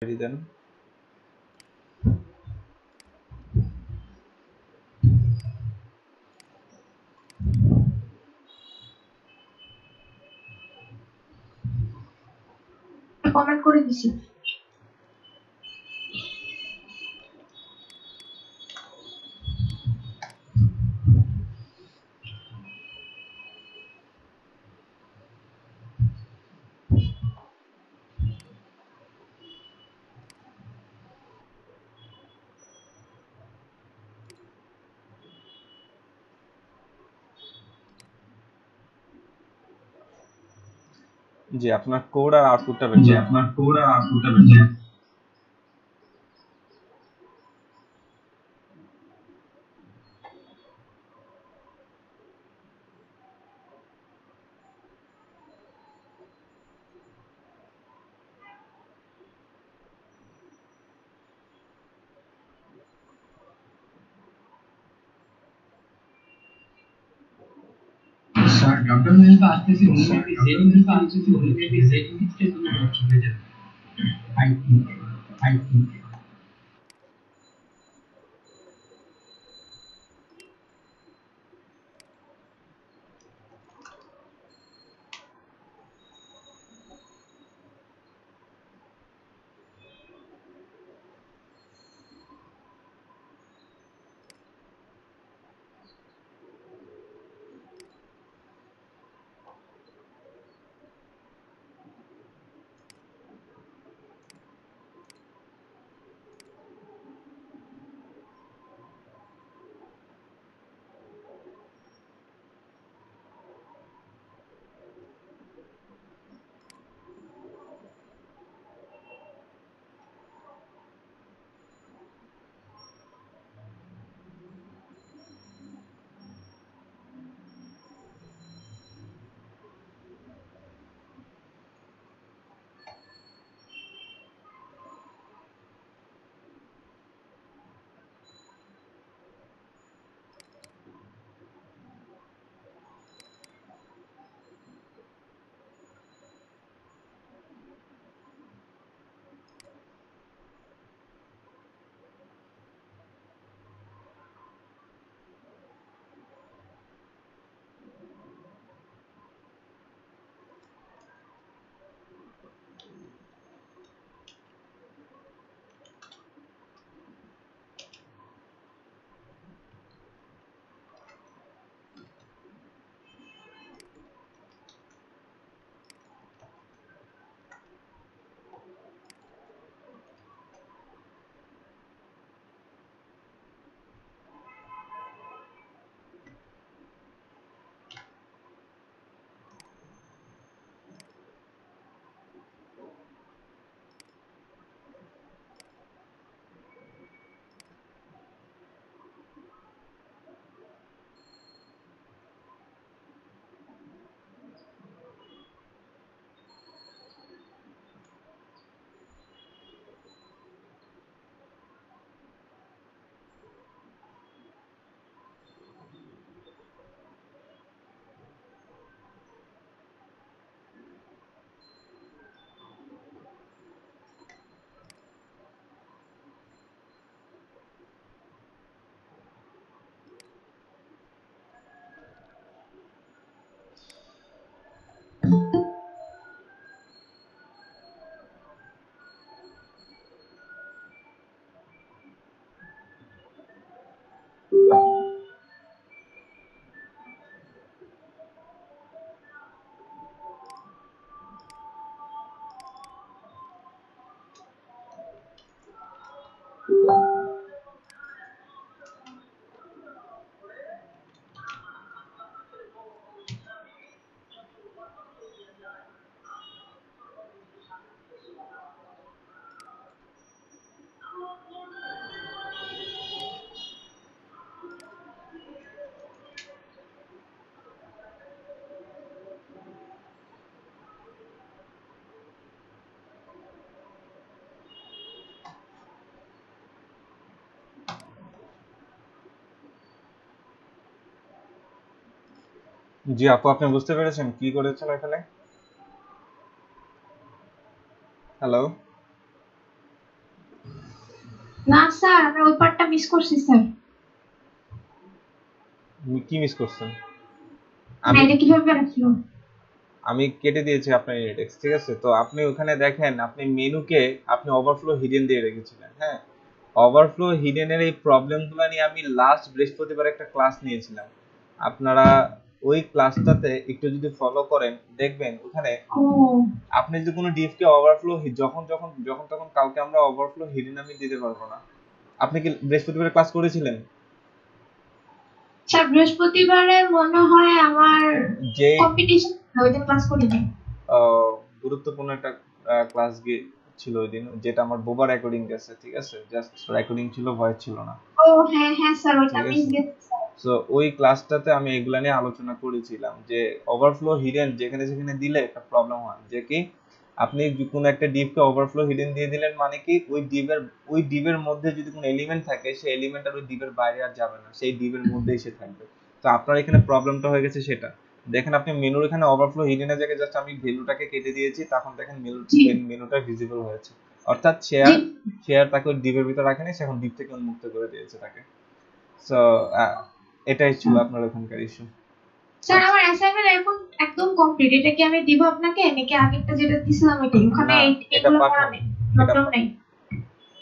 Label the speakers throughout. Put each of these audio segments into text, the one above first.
Speaker 1: দেন।
Speaker 2: Comment করে দিছি।
Speaker 1: জি, আপনার কোড আর আউটপুটটা বের করেন।
Speaker 3: স্যার ডক্টর মেহতা আসতেছি, উনি মেবি জেডি মেহতা আসতেছি, উনি মেবি জেডি লিস্টে তোমার অপশন হয়ে যাবে। আই থিঙ্ক
Speaker 1: জি আপু, আপনি বুঝতে পেরেছেন কি করেছেন এখানে? হ্যালো।
Speaker 2: না স্যার, আমি ওই পার্টটা মিস করছি স্যার।
Speaker 1: কি মিস করছেন?
Speaker 2: না,
Speaker 1: আমি
Speaker 2: এটা কিভাবে রাখলো?
Speaker 1: আমি কেটে দিয়েছি আপনার ইন্ডেক্স, ঠিক আছে? তো আপনি ওখানে দেখেন, আপনি মেনুকে আপনি ওভারফ্লো হিডেন দিয়ে রেখেছিলেন। হ্যাঁ, ওভারফ্লো হিডেনের এই প্রবলেমগুলো নিয়ে আমি লাস্ট বৃহস্পতিবার একটা ক্লাস নিয়েছিলাম। আপনারা ওই ক্লাসটাতে একটু যদি ফলো করেন দেখবেন ওখানে
Speaker 2: ও
Speaker 1: আপনি যদি কোনো ডিফকে ওভারফ্লো যখন যখন যখন তখন কাউকে আমরা ওভারফ্লো হিডেন আমি দিতে পারবো না। আপনি কি বৃহস্পতিবার ক্লাস করেছিলেন?
Speaker 2: স্যার, বৃহস্পতিবারে মনে হয় আমার
Speaker 1: যে
Speaker 2: কম্পিটিশন, ওই দিন ক্লাস করিনি।
Speaker 1: আহ, গুরুত্বপূর্ণ একটা ক্লাস ছিল ওই দিন, যেটা আমার বোবা রেকর্ডিং গেছে, ঠিক আছে? জাস্ট রেকর্ডিং ছিল, ভয়েস ছিল না,
Speaker 2: ও হ্যাঁ হ্যাঁ স্যার, ওইটা
Speaker 1: ঠিক
Speaker 2: মিস
Speaker 1: আছে?
Speaker 2: গেছে স্যার।
Speaker 1: সো ওই ক্লাসটাতে আমি এগুলা নিয়ে আলোচনা করেছিলাম যে ওভারফ্লো হিডেন যেখানে যেখানে দিলে একটা প্রবলেম হয়, যে কি আপনি কোনো একটা ডিভকে ওভারফ্লো হিডেন দিয়ে দিলেন, মানে কি ওই ডিভের মধ্যে যদি কোনো এলিমেন্ট থাকে সেই এলিমেন্ট আর ওই ডিভের বাইরে আর যাবে না, সেই ডিভের মধ্যেই সে থাকবে। তো আপনার এখানে প্রবলেমটা হয়ে গেছে সেটা। দেখেন আপনি মেনুর এখানে ওভারফ্লো হিডেনের জায়গায় জাস্ট আমি ভ্যালুটাকে কেটে দিয়েছি, তখন দেখেন
Speaker 2: জি
Speaker 1: মেনুটা ভিজিবল হয়েছে। অর্থাৎ
Speaker 2: জি
Speaker 1: সে আর তাকে ওই ডিভের ভিতর রাখেনি, সে এখন ডিভ থেকে উন্মুক্ত করে দিয়েছে তাকে। সো এটাই ছিল আপনার ওখানকার ইস্যু।
Speaker 2: স্যার, আমার অ্যাসাইনমেন্ট এখন একদম কমপ্লিট। এটা কি আমি দিব আপনাকে, নাকি আগেরটা যেটা দিছিলাম ওইটাই? ওখানে
Speaker 1: না, এটা
Speaker 2: এগুলো করা
Speaker 1: পাঠান,
Speaker 2: নেই,
Speaker 1: এটা
Speaker 2: প্রবলেম নেই।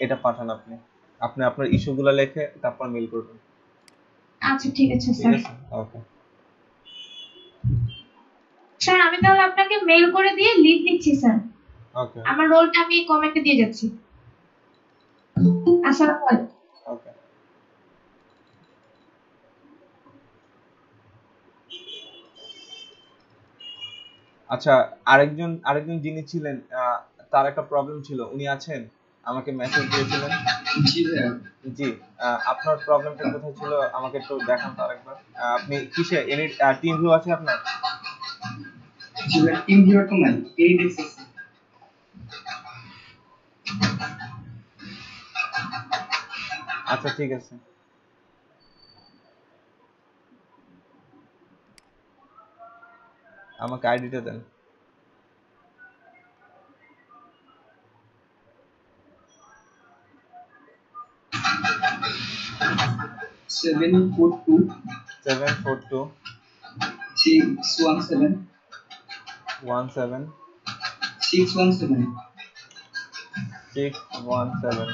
Speaker 1: এটা পাঠান আপনি। আপনি আপনার ইস্যুগুলো লিখে তারপর মেল করবেন,
Speaker 2: আচ্ছা ঠিক আছে
Speaker 1: ঠিক
Speaker 2: স্যার।
Speaker 1: আছে? ওকে।
Speaker 2: স্যার, আমি তাহলে আপনাকে মেইল করে দিয়ে লিভ নিচ্ছি স্যার।
Speaker 1: ওকে।
Speaker 2: আমার রোলটা আমি কমেন্টে দিয়ে যাচ্ছি। আসসালামু আলাইকুম।
Speaker 1: ওকে। আচ্ছা, আরেকজন যিনি ছিলেন, তার একটা প্রবলেম ছিল, উনি আছেন? আমাকে মেসেজ দিয়েছিলেন।
Speaker 3: জি ভাইয়া।
Speaker 1: জি। আপনার প্রবলেমটা কোথায় ছিল আমাকে একটু দেখান তো আরেকবার। আপনি কিসে এনি টিম ভিউ আছে আপনার?
Speaker 3: জি ভাইয়া, টিম ভিউয়ার তো নাই, এই দেখতেছি।
Speaker 1: আচ্ছা ঠিক আছে। আমাকে আইডিটা দেন।
Speaker 3: 742
Speaker 1: 742
Speaker 3: 617
Speaker 1: 17
Speaker 3: 617।
Speaker 1: 617।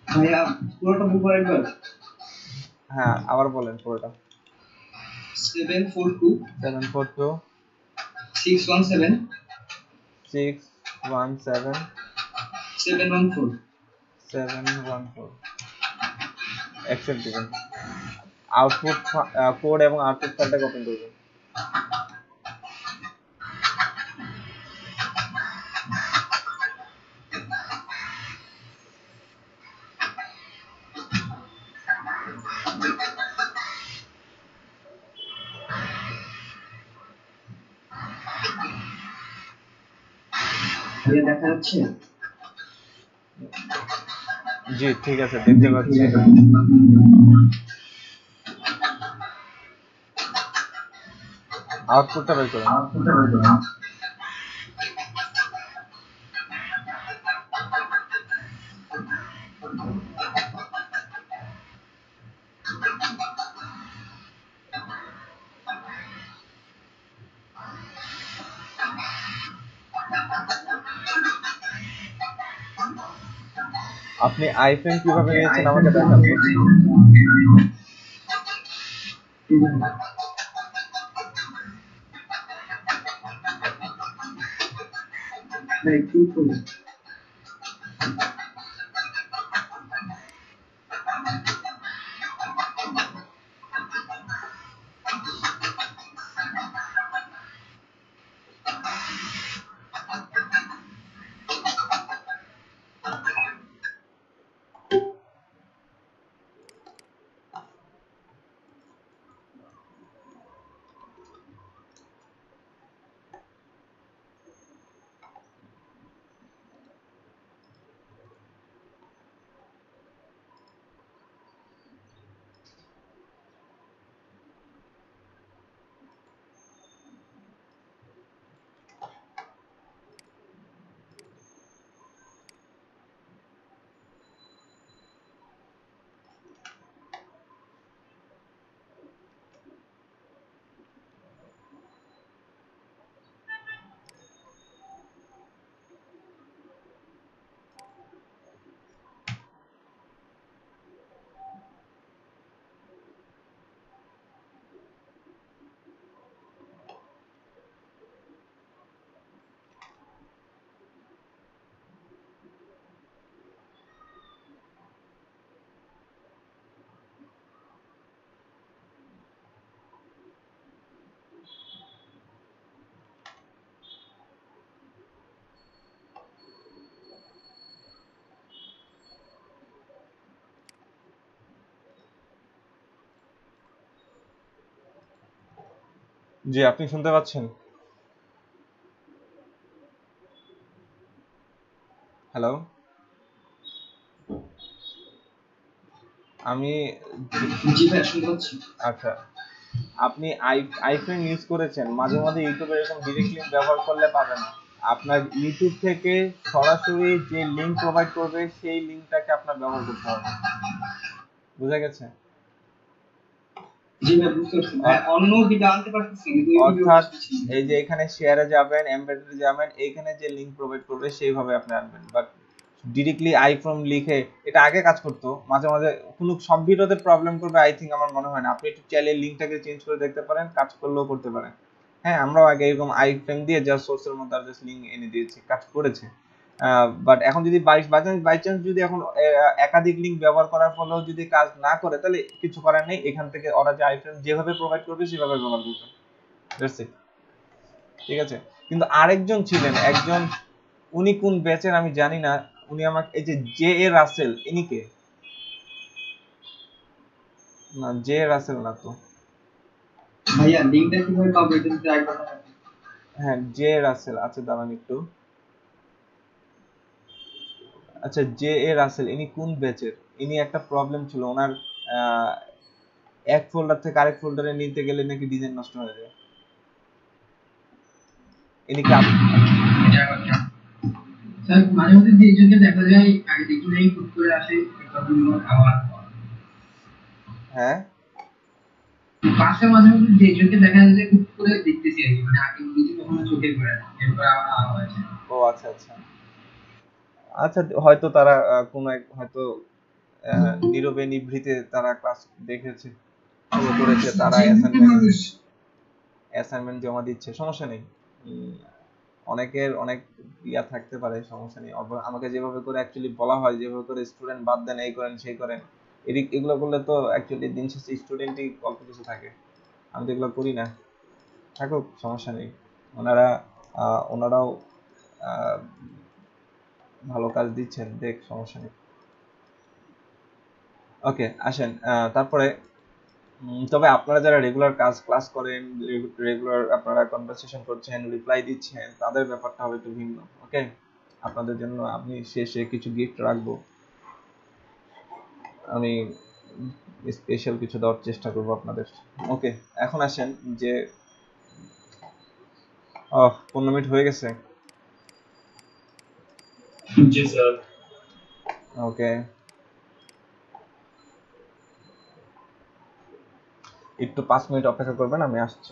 Speaker 3: ভাইয়া পুরোটা বলবো একবার।
Speaker 1: হ্যাঁ, আবার বলেন পুরোটা।
Speaker 3: 742
Speaker 1: 742
Speaker 3: 617
Speaker 1: 617
Speaker 3: 714।
Speaker 1: 714। অ্যাকসেপ্ট দিবেন। আউটপুট কোড এবং আউটপুট ফাইলটাকে ওপেন করবেন।
Speaker 3: ভাইয়া দেখা যাচ্ছে?
Speaker 1: জি ঠিক আছে, দেখতে পাচ্ছি। আউটপুটটা বের করুন। আপনি আইফ্রেম কিভাবে নিয়েছেন আমাকে দেখান তো।
Speaker 3: ভাই একটু করুন।
Speaker 1: জি, আপনি শুনতে পাচ্ছেন? হ্যালো? আমি
Speaker 3: জি ভাই শুনতে পাচ্ছি।
Speaker 1: আচ্ছা, আপনি আইফ্রেন্ড ইউজ করেছেন, মাঝে মাঝে ইউটিউবে এরকম ডিরেক্ট লিঙ্ক ব্যবহার করলে পাবে না। আপনার ইউটিউব থেকে সরাসরি যে লিঙ্ক প্রোভাইড করবে সেই লিঙ্কটাকে আপনার ব্যবহার করতে হবে। বুঝা গেছে?
Speaker 3: জি ভাই বুঝতে পারছি ভাই, অন্য কিছু আনতে পারতেছি কিন্তু ইউটিউবে
Speaker 1: অর্থাৎ
Speaker 3: বুঝতেছি না।
Speaker 1: এই যে এখানে শেয়ারে যাবেন, এমবেডেডে যাবেন, এইখানে যে লিঙ্ক প্রোভাইড করবে সেইভাবে আপনি আনবেন। বাট ডিরেক্টলি আইফ্রম লিখে এটা আগে কাজ করতো, মাঝে মাঝে কোনো সব ভিডিওতে প্রবলেম করবে আই থিঙ্ক, আমার মনে হয় না। আপনি একটু চাইলে লিঙ্কটাকে চেঞ্জ করে দেখতে পারেন, কাজ করলেও করতে পারেন। হ্যাঁ, আমরাও আগে এরকম আইফ্রেম দিয়ে জাস্ট সোর্সের মধ্যে আর জাস্ট লিঙ্ক এনে দিয়েছি, কাজ করেছে। বাট এখন যদি বাই চান্স যদি এখন একাধিক লিঙ্ক ব্যবহার করার ফলেও যদি কাজ না করে, তাহলে কিছু করার নেই, এখান থেকে ওরা যে আইফ্রেম যেভাবে প্রোভাইড করবে সেভাবে ব্যবহার করবে। That's it. ঠিক আছে? কিন্তু আরেকজন ছিলেন, একজন, উনি কোন ব্যাচের আমি জানি না। উনি আমাকে এই যে জে এ রাসেল, ইনি কে? না, জে এ রাসেল না তো।
Speaker 3: ভাইয়া লিংকটা কিভাবে পাবো এটা যদি একবার দেখান।
Speaker 1: হ্যাঁ, জে এ রাসেল। আচ্ছা দাঁড়ান একটু। আচ্ছা, জে এ রাসেল ইনি কোন ব্যাচের? ইনি একটা প্রবলেম ছিল ওনার, আহ, এক ফোল্ডার থেকে আরেক ফোল্ডারে নিতে গেলে নাকি ডিজাইন নষ্ট হয়ে যায়। ইনি কি
Speaker 3: এটা আবার কেমন? স্যার মাঝে মধ্যে দুইজনকে দেখা যায় আগে দেখি নাই হুট করে আসে প্রবলেম আবার
Speaker 1: হ্যাঁ,
Speaker 3: পাশে মাঝে মধ্যে দুইজনকে দেখা যায় যে হুট করে দেখতেছি আর কি, মানে আগে নিজে কখনো চোখে পড়ে না, এরপর আবার হয়েছে।
Speaker 1: ও আচ্ছা আচ্ছা। আচ্ছা, হয়তো তারা কোনো এক হয়তো নীরবে নিভৃতে তারা ক্লাস দেখেছে, ফলো করেছে, তারা অ্যাসাইনমেন্ট জমা দিচ্ছে, সমস্যা নেই। অনেকের অনেক ইয়া থাকতে পারে, সমস্যা নেই। আমাকে যেভাবে করে অ্যাকচুয়ালি বলা হয়, যেভাবে করে স্টুডেন্ট বাদ দেন, এই করেন সেই করেন, এগুলো করলে তো অ্যাকচুয়ালি দিন শেষে স্টুডেন্টই অল্প কিছু থাকে। আমি তো এগুলো করি না, থাকুক, সমস্যা নেই। ওনারা ওনারাও আহ, ভালো কাজ দিচ্ছেন, দেখ, সমস্যা নেই। ওকে, আসেন তারপরে। তবে আপনারা যারা রেগুলার ক্লাস করেন, রেগুলার আপনারা কনভারসেশন করছেন, রিপ্লাই দিচ্ছেন, তাদের ব্যাপারটা হবে একটু ভিন্ন। ওকে, আপনাদের জন্য আমি শেষে কিছু গিফট রাখবো, আমি স্পেশাল কিছু দেওয়ার চেষ্টা করব আপনাদের। ওকে, এখন আসেন যে 15 মিনিট হয়ে গেছে।
Speaker 3: জি স্যার।
Speaker 1: ওকে, একটু 5 মিনিট অপেক্ষা করবেন, আমি আসছি।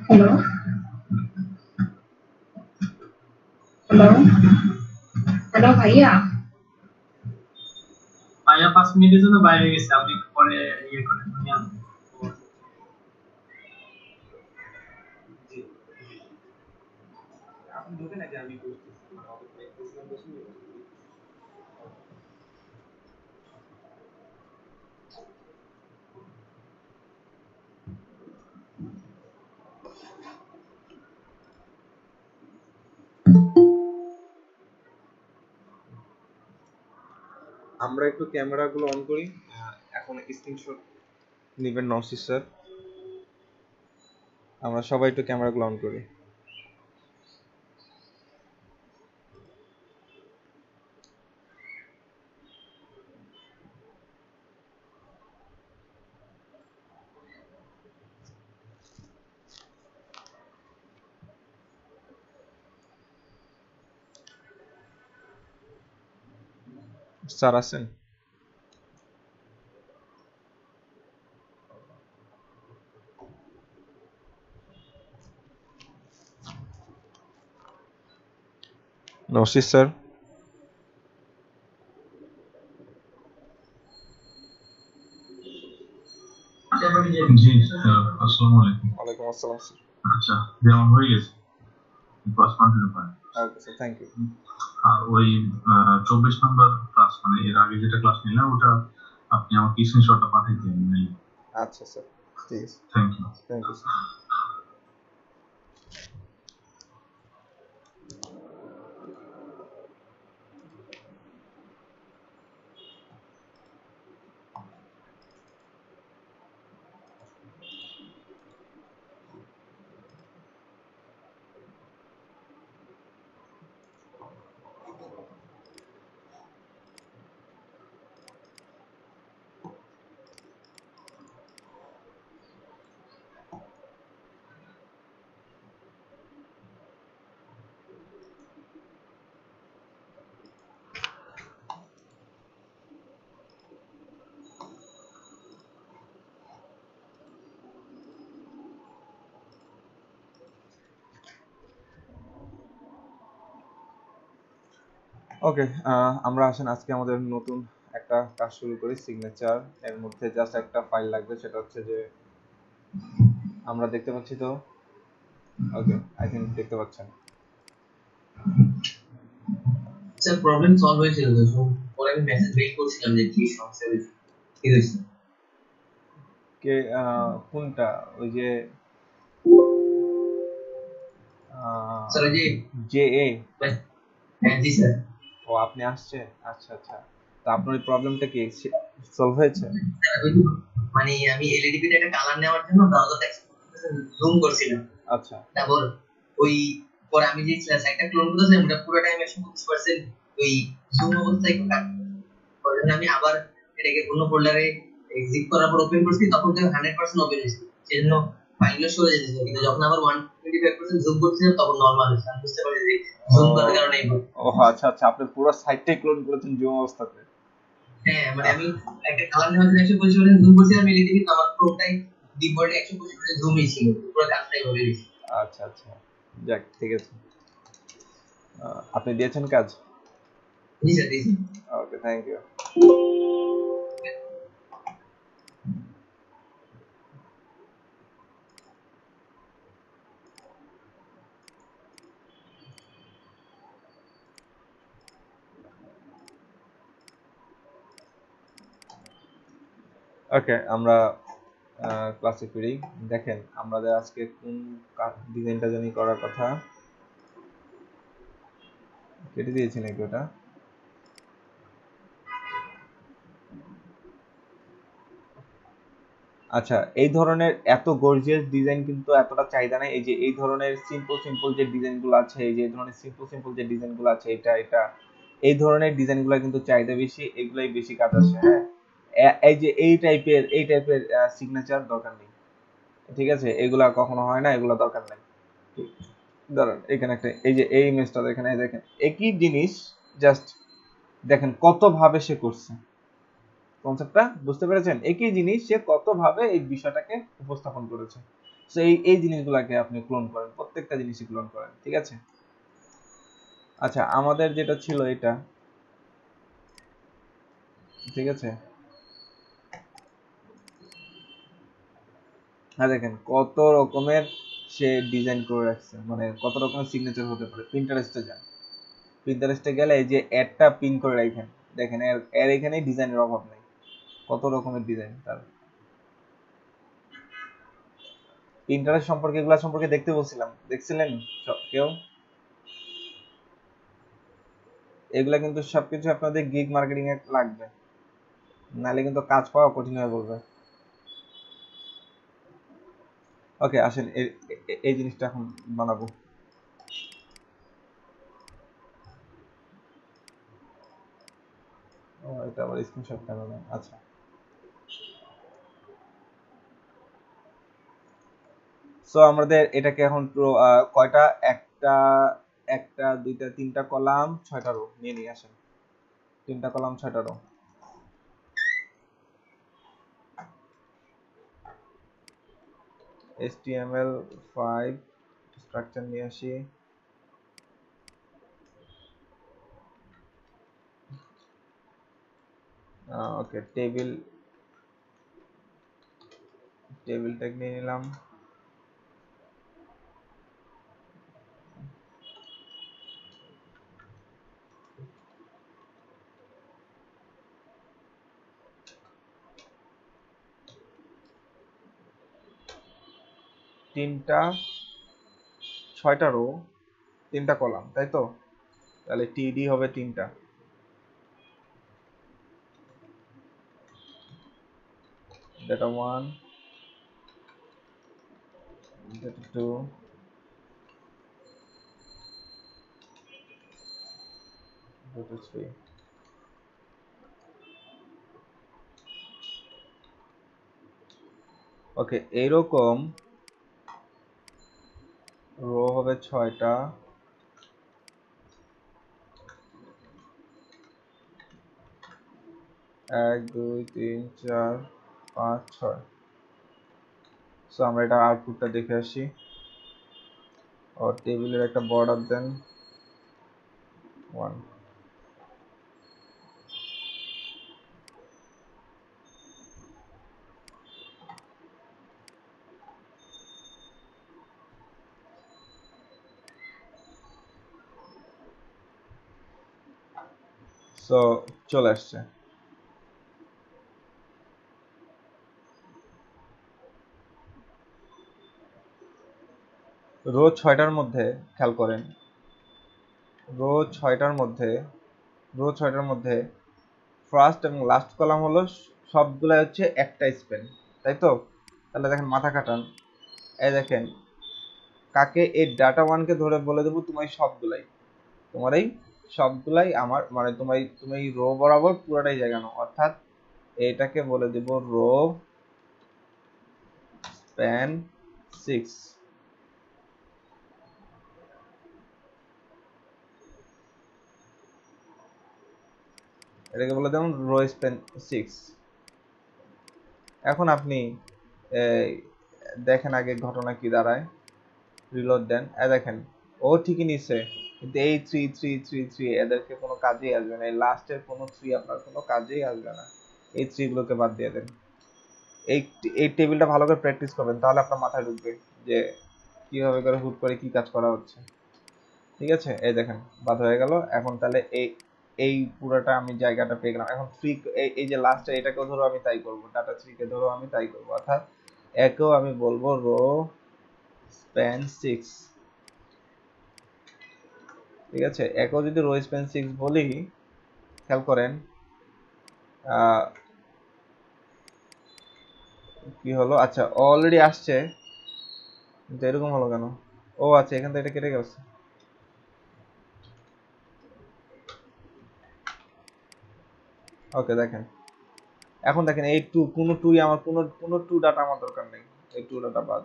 Speaker 2: হ্যালো, হ্যালো, হ্যালো ভাইয়া।
Speaker 3: ভাইয়া 5 মিনিটের জন্য বাইরে গেছে, আপনি একটু পরে ইয়ে করেন আমি
Speaker 1: জি, আপনি ঢোকে নাকি আমি বসতেছি মানে অপেক্ষা করতেছিলাম বসে আমরা একটু ক্যামেরাগুলো অন করি। এখন স্ক্রিনশট নেবেন নওশিদ স্যার, আমরা সবাই একটু ক্যামেরাগুলো অন করি। স্যার আছেন? নওশিদ স্যার?
Speaker 4: জি স্যার, আসসালামু আলাইকুম।
Speaker 1: ওয়ালাইকুম আসসালাম স্যার।
Speaker 4: আচ্ছা, দেওয়া হয়ে গেছে, ক্লাস কন্টিনিউ করেন।
Speaker 1: Okay sir, thank you.
Speaker 4: আর ওই 24 নম্বর ক্লাস, মানে এর আগে যেটা ক্লাস নিলাম ওটা আপনি আমাকে স্ক্রিনশটটা পাঠিয়ে দিন মেইলে।
Speaker 1: আচ্ছা স্যার, ঠিক আছে,
Speaker 4: thank you.
Speaker 1: Thank you sir. Okay, আমরা আসেন আজকে আমাদের নতুন একটা কাজ শুরু করি, সিগনেচার। এর মধ্যে জাস্ট একটা ফাইল লাগবে, সেটা হচ্ছে যে আমরা দেখতে পাচ্ছি তো? ওকে, আই থিংক দেখতে পাচ্ছেন।
Speaker 3: স্যার প্রবলেম সলভ হয়েছিল তো, so পরে আমি মেসেজ মেইল করছিলাম যে কি সমস্যা হয়েছে, কি হয়েছে।
Speaker 1: কে কোনটা? ওই যে
Speaker 3: স্যার ওই যে
Speaker 1: জে এ?
Speaker 3: হ্যাঁ জি স্যার।
Speaker 1: ও, আপনি আসছে? আচ্ছা আচ্ছা, তা আপনার এই প্রবলেমটা কি সলভ হয়েছে?
Speaker 3: স্যার ওই মানে আমি এলইডি তে একটা কালার নেওয়ার জন্য ব্রাউজারটা জুম করছিলাম।
Speaker 1: আচ্ছা
Speaker 3: তারপর ওই পরে আমি যে সাইটটা ক্লোন করেছিলাম ওটা পুরো টাইম 125% ওই জুম অবস্থায় কাজ। পরে যখন আমি আবার এটাকে অন্য ফোল্ডারে এক্সিট করার পর ওপেন করছি তখন তো 100% ওপেন হয়েছে, সেজন্য ফাইলগুলো সরে যেতেছিল, কিন্তু যখন আবার 125% জুম করছিলাম তখন নরমাল হয়েছে। আমি বুঝতে পারি যে জুম করার কারণে এই problem।
Speaker 1: ও আচ্ছা আচ্ছা, আপনি পুরো সাইটটাই ক্লোন করেছেন জুম অবস্থাতে?
Speaker 3: হ্যাঁ মানে আমি একটা কালার নেওয়ার জন্য 125% জুম করছিলাম এলইডি, কিন্তু আমার পুরোটাই ডিফল্টে 125% জুমই ছিল, পুরো কাজটাই হয়ে গেছে।
Speaker 1: আচ্ছা আচ্ছা, যাক ঠিক আছে। আপনি দিয়েছেন কাজ?
Speaker 3: জি স্যার দিয়েছি।
Speaker 1: ওকে, থ্যাংক ইউ। ওকে, আমরা ক্লাসে ফিরি। দেখেন আমাদের আজকে কোন ডিজাইনটা জানি করার কথা, কেটে দিয়েছি নাকি ওটা? আচ্ছা, এই ধরনের এত গর্জিয়াস ডিজাইন কিন্তু এতটা চাহিদা নাই। এই যে এই ধরনের সিম্পল সিম্পল যে ডিজাইনগুলো আছে, এই যে এই ধরনের সিম্পল সিম্পল যে ডিজাইনগুলো আছে, এটা এটা এই ধরনের ডিজাইনগুলো কিন্তু চাহিদা বেশি, এগুলাই বেশি কাজ আসে। হ্যাঁ, এই যে এই টাইপের সিগনেচার দরকার নেই, ঠিক আছে? এগুলা কখনো হয় না, এগুলা দরকার নেই। দাঁড়ান, এখানে একটা, এই যে এই ইমেজটা দেখেন, এই দেখেন একই জিনিস, জাস্ট দেখেন কত ভাবে সে করছে। কনসেপ্টটা বুঝতে পেরেছেন? একই জিনিস সে কত ভাবে এই বিষয়টাকে উপস্থাপন করেছে। সো এই জিনিসগুলোকে আপনি ক্লোন করেন, প্রত্যেকটা জিনিসই ক্লোন করেন, ঠিক আছে। আচ্ছা আমাদের যেটা ছিল এটা, ঠিক আছে। হ্যাঁ দেখেন কত রকমের সে ডিজাইন করে রাখছে, মানে কত রকমের সিগনেচার হতে পারে। প্রিন্টারেস্টে যান, প্রিন্টারেস্টে গেলে এই যে অ্যাডটা পিন করে রাখেন, দেখেন এর এখানেই ডিজাইনের অভাব নেই, কত রকমের ডিজাইন তার। প্রিন্টারেস্ট সম্পর্কে এগুলা সম্পর্কে দেখতে বলছিলাম, দেখছিলেন কেউ? এগুলা কিন্তু সবকিছু আপনাদের গিগ মার্কেটিং এ লাগবে, নাহলে কিন্তু কাজ পাওয়া কঠিন হয়ে পড়বে। ওকে আসেন এই জিনিসটা এখন বানাবো। ও এটা আবার স্ক্রিনশট কেন দেন? আচ্ছা সো আমাদের এটাকে এখন কয়টা, একটা একটা দুইটা তিনটা কলাম 6টা রো নিয়ে নিয়ে আসেন, 3টা কলাম 6টা রো। HTML5 স্ট্রাকচার নিয়ে আসি, ওকে টেবিল ট্যাগ নিয়ে নিলাম। তিনটা 6টা রো 3টা কলাম, তাই তো? তাহলে টিডি হবে 3টা, data 1 data 2 data 3। ওকে এইরকম রো হবে 6টা, 1 2 3 4 5 6। সো আমরা এটা আউটপুটটা দেখে আসি। और টেবিলের একটা বর্ডার দেন 1। সো চলে আসছে। রো 6টার মধ্যে খেয়াল করেন, রো 6টার মধ্যে ফার্স্ট এবং লাস্ট কলাম হলো সবগুলা হচ্ছে একটা স্পেন, তাই তো? তাহলে দেখেন মাথা কাটান, এই দেখেন কাকে এই ডাটা 1কে ধরে বলে দেবো তোমার এই সবগুলাই আমার, মানে তুমি রো বরাবর পুরোটাই জায়গা নাও, অর্থাৎ এটাকে বলে দেব রো স্প্যান 6। এটাকে বলে দেব রো স্প্যান 6। এখন আপনি দেখেন আগে ঘটনা কি দাঁড়ায়, রিলোড দেন, দেখেন ও ঠিকই নিচ্ছে, কিন্তু এই 3 এদেরকে কোনো কাজেই আসবে না, এই লাস্টের কোনো 3 আপনার কোনো কাজেই আসবে না, এই 3 গুলোকে বাদ দিয়ে দেন। এই টেবিলটা ভালো করে প্র্যাকটিস করবেন, তাহলে আপনার মাথায় ঢুকবে যে কিভাবে করে হুট করে কি কাজ করা হচ্ছে, ঠিক আছে। এই দেখেন বাদ হয়ে গেল। এখন তাহলে এই পুরোটা আমি জায়গাটা পেয়ে গেলাম। এখন ফ্রি এই যে লাস্টে এটাকেও ধরো আমি তাই করব, ডাটা 3 কে ধরো আমি তাই করব, অর্থাৎ একেও আমি বলবো রো স্প্যান 6, ঠিক আছে। একেও যদি রো স্প্যান 6 বলি, খেয়াল করেন কি হলো। আচ্ছা অলরেডি আসছে, কিন্তু এরকম হলো কেন? ও আচ্ছা এখান থেকে এটা কেটে গেছে। ওকে দেখেন, এখন দেখেন এই কোনো টুই আমার কোনো টু ডাটা আমার দরকার নেই, এই টু ডাটা বাদ,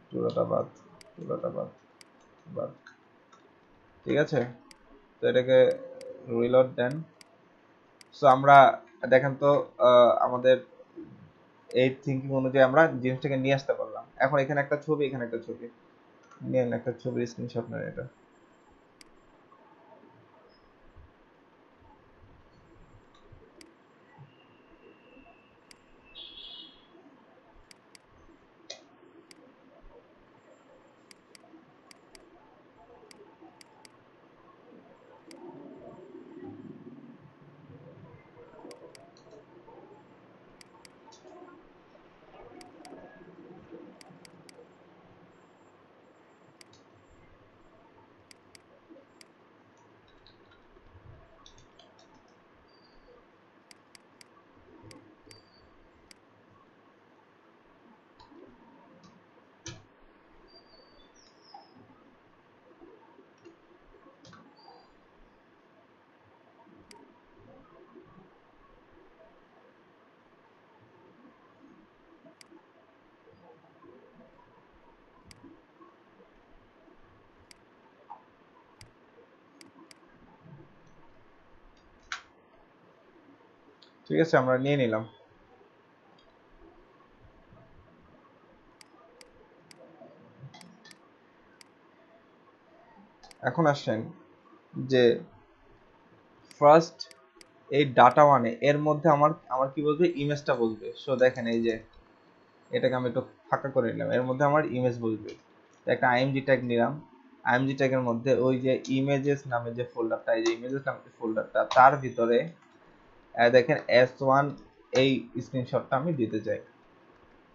Speaker 1: টু ডাটা বাদ, টু ডাটা বাদ, বাদ, ঠিক আছে। তো এটাকে রিলোড দেন। সো আমরা দেখেন তো আমাদের এই থিঙ্কিং অনুযায়ী আমরা জিনিসটাকে নিয়ে আসতে পারলাম। এখন এখানে একটা ছবি, এখানে একটা ছবি, নিয়ে একটা ছবির স্ক্রিনশট নেন এটা। ঠিক আছে, আমরা নিয়ে নিলাম। এখন আসেন যে ফার্স্ট এই ডাটা মানে এর মধ্যে আমার আমার কি বলবে, ইমেজটা বলবে। সো দেখেন এই যে এটাকে আমি একটু ফাঁকা করে নিলাম, এর মধ্যে আমার ইমেজ বলবে। তো একটা আইএমজি ট্যাগ নিলাম, আইএমজি ট্যাগের মধ্যে ওই যে ইমেজেস নামে যে ফোল্ডারটা, এই যে ইমেজেস নামে যে ফোল্ডারটা, তার ভিতরে দেখেন S1 এই স্ক্রিনশটটা আমি দিতে চাই।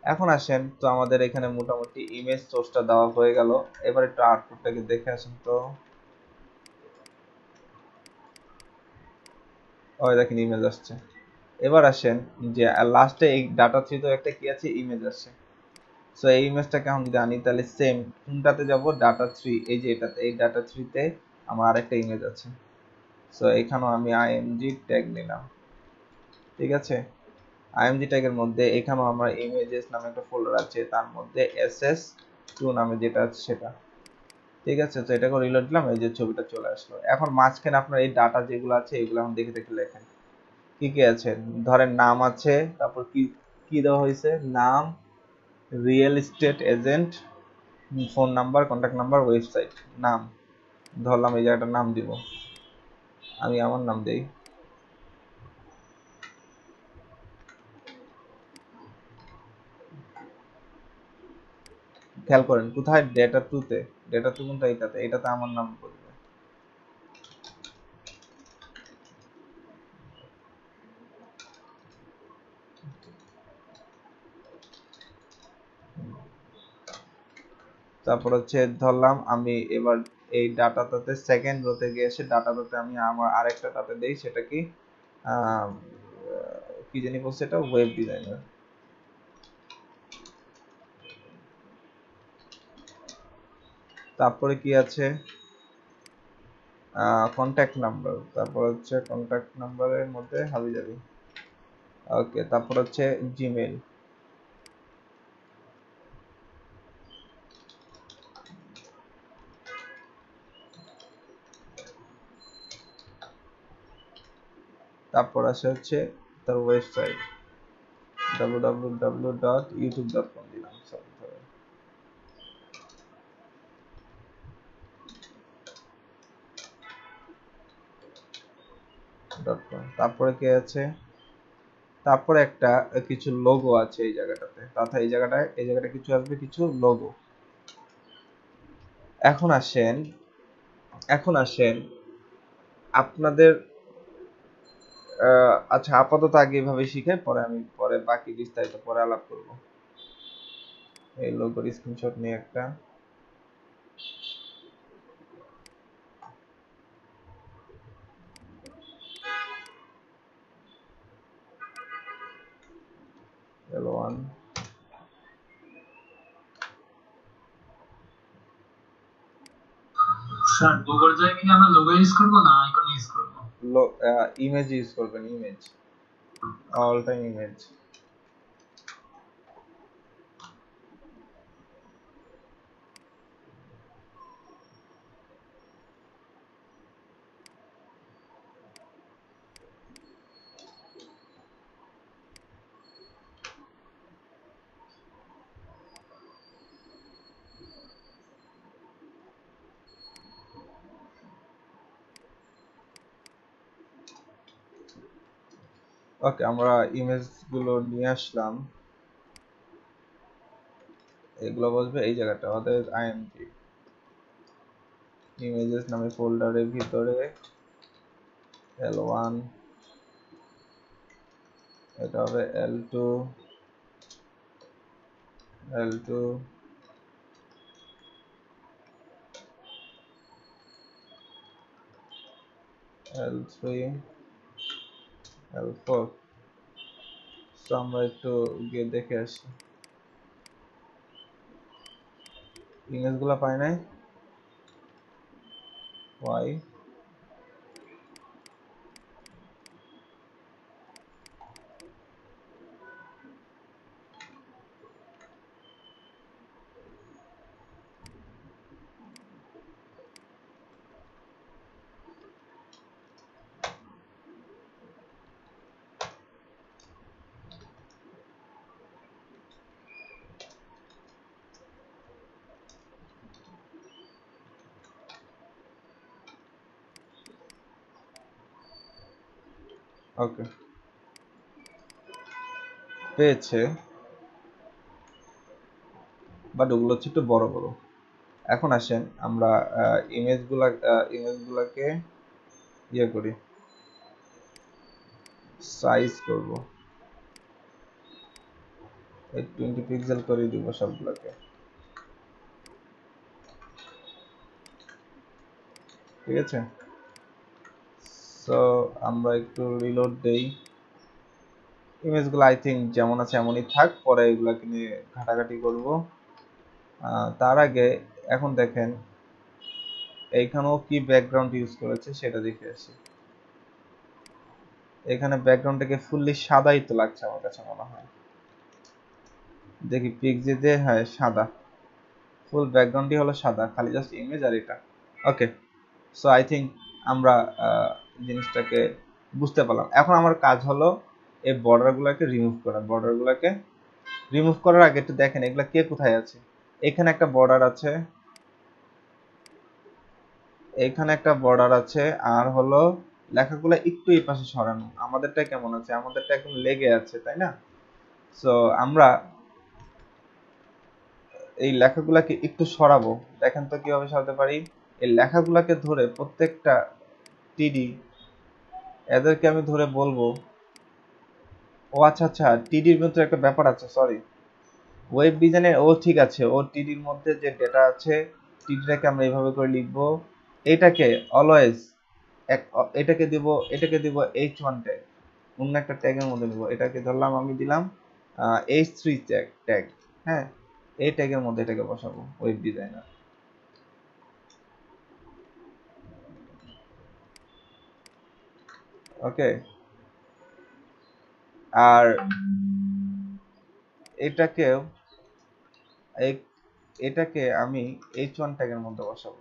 Speaker 1: এখন আসেন তো আমাদের এখানে মোটামুটি ইমেজ সোর্সটা দেওয়া হয়ে গেল। এবার একটু আউটপুটটাকে দেখে আসেন তো। ওই দেখেন ইমেজ আসছে। এবার আসেন যে লাস্টে এই ডাটা থ্রিতে একটা কি আছে, ইমেজ আছে। সো এই ইমেজটাকে আমি যদি আনি তাহলে সেম কোনটাতে যাব, ডাটা থ্রি, এই যে এটাতে, এই ডাটা থ্রিতে আমার আরেকটা ইমেজ আছে। সো এখানেও আমি আইএমজি ট্যাগ নিলাম, ঠিক আছে। আইএমজি ট্যাগের মধ্যে এখানেও আমার ইমেজেস নামে একটা ফোল্ডার আছে, তার মধ্যে SS2 নামে যেটা আছে সেটা, ঠিক আছে। তো এটাকে রিলোড দিলাম, এই যে ছবিটা চলে আসলো। এখন মাঝখানে আপনার এই ডাটা যেগুলো আছে এগুলো এখন দেখে দেখে লেখেন কি কি আছে। ধরেন নাম আছে, তারপর কি কি দেওয়া হয়েছে, নাম, real estate agent, phone number, contact number, website. নাম ধরলাম, এই জায়গাটার নাম দিব, আমি আমার নাম দেই। খেয়াল করেন কোথায়, ডেটা টুতে, ডেটা টু কোনটা, এইটাতে, এইটাতে আমার নাম বলবে। তারপর হচ্ছে ধরলাম আমি এবার এই ডাটাটাতে সেকেন্ড রোতে গিয়ে এসে ডাটাটাতে আমি আমার আরেকটা ডাটা দেই, সেটা কি আহ, কি জানি বলছে এটা, ওয়েব ডিজাইনার। তারপরে কি আছে, কন্ট্যাক্ট নাম্বার, তারপর হচ্ছে কন্ট্যাক্ট নাম্বারের মধ্যে হাবিজাবি, ওকে। তারপর হচ্ছে জিমেইল, তারপর আছে হচ্ছে তার ওয়েবসাইট www.youtube.com দিলাম, sorry, .com। তারপরে কি আছে, তারপরে একটা কিছু লোগো আছে এই জায়গাটাতে, তথা এই জায়গাটা কিছু আসবে, কিছু লোগো। এখন আসেন, এখন আসেন আপনাদের আচ্ছা আপাতত আগে এভাবে শিখে, পরে আমি পরে বাকি বিস্তারিত পরে আলাপ করব। এই লোগোর স্ক্রিনশট নিয়ে একটা, L1
Speaker 4: স্যার গুগল ড্রাইভে কি আমরা লোগো ইউজ করব না আইকন ইউজ করব?
Speaker 1: ইমেজ ইউজ করবেন, ইমেজ, অল টাইম ইমেজ। ওকে, আমরা ইমেজ গুলো নিয়ে আসলাম, এগুলো বসবে এই জায়গাটা আমাদের আইএমজি ইমেজেস নামে ফোল্ডারের ভিতরে L1, এটা হবে L2, L2, L3, L4। So আমরা একটু গিয়ে দেখে আসি, ইমেজগুলো পাই নাই, ওয়াই? ওকে, পেয়েছে, বাট ওগুলো হচ্ছে একটু বড় বড়। এখন আসেন আমরা ইমেজগুলাকে ইয়ে করি, সাইজ করব, 20 পিক্সেল করে দিব সবগুলোকে, ঠিক আছে? সো আমরা একটু রিলোড দেই, ইমেজগুলো আই থিঙ্ক যেমন আছে এমনই থাক, পরে এগুলোকে নিয়ে ঘাটাঘাটি করব। তার আগে এখন দেখেন এইখানেও কি ব্যাকগ্রাউন্ড ইউজ করেছে সেটা দেখে আসি। এখানে ব্যাকগ্রাউন্ডটাকে ফুললি সাদাই তো লাগছে আমার কাছে মনে হয়, দেখি পিক্সিতে, হ্যাঁ সাদা, ফুল ব্যাকগ্রাউন্ডই হলো সাদা, খালি জাস্ট ইমেজ আর এটা। ওকে, সো আই থিঙ্ক আমরা জিনিসটাকে বুঝতে পারলাম। এখন আমার কাজ হলো এই বর্ডারগুলোকে রিমুভ করা। বর্ডারগুলোকে রিমুভ করার আগে একটু দেখেন এগুলা কে কোথায় আছে। এখানে একটা বর্ডার আছে, এইখানে একটা বর্ডার আছে, আর হলো লেখাগুলো একটু এই পাশে সরানো। আমাদেরটা কেমন আছে? আমাদেরটা একদম লেগে আছে, তাই না? সো আমরা এই লেখাগুলাকে একটু সরাবো। দেখেন তো কিভাবে সরাতে পারি। এই লেখাগুলাকে ধরে প্রত্যেকটা টিডি, এদেরকে আমি ধরে বলবো, ও আচ্ছা আচ্ছা, টিডির ভিতরে একটা ব্যাপার আছে, সরি, ওয়েব ডিজাইনে ও ঠিক আছে, ও টিডির মধ্যে যে ডেটা আছে, টিডিটাকে আমরা এইভাবে করে লিখবো, এটাকে অলওয়েজ এটাকে দিব h1 ট্যাগ, অন্য একটা ট্যাগের মধ্যে নিব। এটাকে ধরলাম, আমি দিলাম h3 ট্যাগ, হ্যাঁ, এই ট্যাগের মধ্যে এটাকে বসাবো ওয়েব ডিজাইনার। ওকে, আর এটাকেও এটাকে আমি h1 ট্যাগের মধ্যে বসাবো।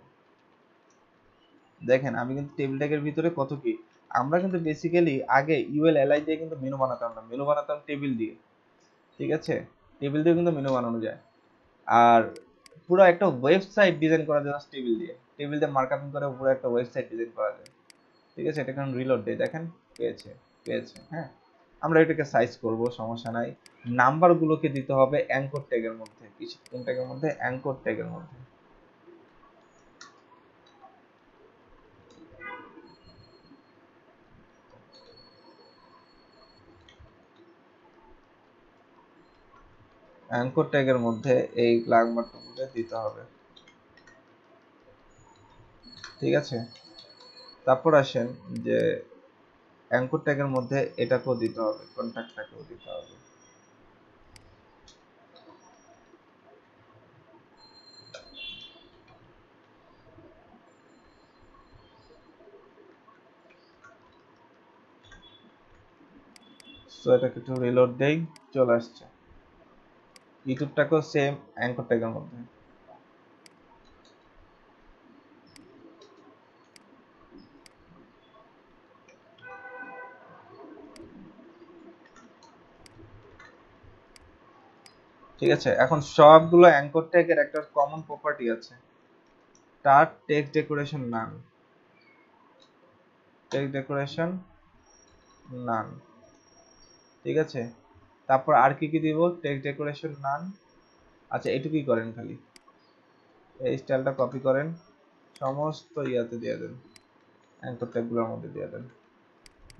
Speaker 1: দেখেন আমি কিন্তু টেবিল ট্যাগের ভিতরে কত কি, আমরা কিন্তু বেসিক্যালি আগে ইউএল এলআই দিয়ে কিন্তু মেনু বানাতাম না, মেনু বানাতাম টেবিল দিয়ে, ঠিক আছে? টেবিল দিয়ে কিন্তু মেনু বানানো যায়। আর পুরো একটা ওয়েবসাইট ডিজাইন করা যায় টেবিল দিয়ে, টেবিল দিয়ে মার্কআপিং করে পুরো একটা ওয়েবসাইট ডিজাইন করা যায়, ঠিক আছে? এটা কারণ রিলোড দেই, দেখেন পেয়েছে, হ্যাঁ। আমরা এটাকে সাইজ করব, সমস্যা নাই। নাম্বারগুলোকে দিতে হবে অ্যাঙ্কর ট্যাগের মধ্যে, কোন ট্যাগের মধ্যে? অ্যাঙ্কর ট্যাগের মধ্যে। অ্যাঙ্কর ট্যাগের মধ্যে এই নাম্বারগুলো দিতে হবে, ঠিক আছে? তারপর আসেন যে অ্যাঙ্কর ট্যাগের মধ্যে এটাকেও দিতে হবে, কন্ট্যাক্টটাকেও দিতে হবে। সো এটাকে একটু রিলোড দেই, চলে আসছে। ইউটিউবটাকেও সেম অ্যাঙ্কর ট্যাগের মধ্যে। ঠিক আছে, এখন সবগুলো অ্যাঙ্কর ট্যাগের একটা কমন প্রপার্টি আছে, তার টেক্সট ডেকোরেশন নান, টেক্সট ডেকোরেশন নান। ঠিক আছে, তারপর আর কি কি দিব, টেক্সট ডেকোরেশন নান। আচ্ছা এটুকুই করেন, খালি এই স্টাইলটা কপি করেন, সমস্ত ইয়াতে দিয়ে দেন, অ্যাঙ্কর ট্যাগগুলোর মধ্যে দিয়ে দেন,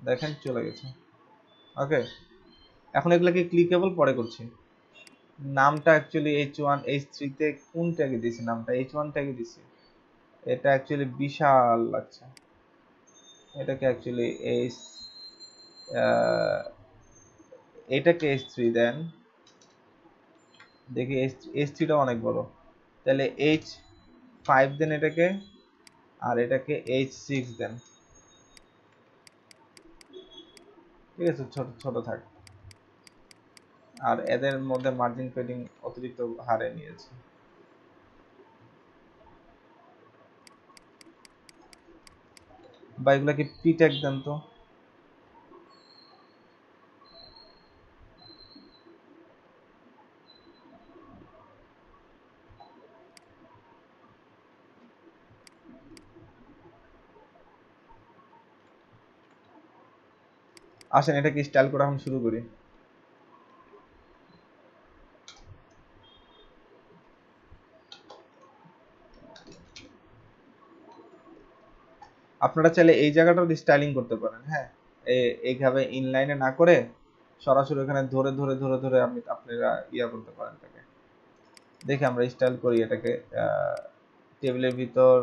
Speaker 1: দেখেন চলে গেছে। ওকে, এখন এগুলোকে ক্লিকেবল পরে করছি। নামটা অ্যাকচুয়ালি H1 H3 তে কোন ট্যাগে দিছি, নামটা H1 ট্যাগে দিছি, এটা অ্যাকচুয়ালি বিশাল লাগছে, এটাকে অ্যাকচুয়ালি এটাকে H3 দেন, দেখি H3 টা অনেক বড়, তাহলে H5 দেন এটাকে, আর এটাকে H6 দেন। ঠিক আছে, ছোট ছোট থাক, আর এদের মধ্যে মার্জিন পেডিং অতিরিক্ত হারে নিয়েছে। বা এগুলাকে পি ট্যাগ দেন তো, আসেন এটাকে স্টাইল করে এখন শুরু করি। আপনারা চাইলে এই জায়গাটাও স্টাইলিং করতে পারেন, হ্যাঁ, এইভাবে ইনলাইনে না করে সরাসরি ওখানে ধরে ধরে ধরে ধরে আপনারা ইয়া করতে পারেন এটাকে। দেখে আমরা স্টাইল করি এটাকে, টেবিলের ভিতর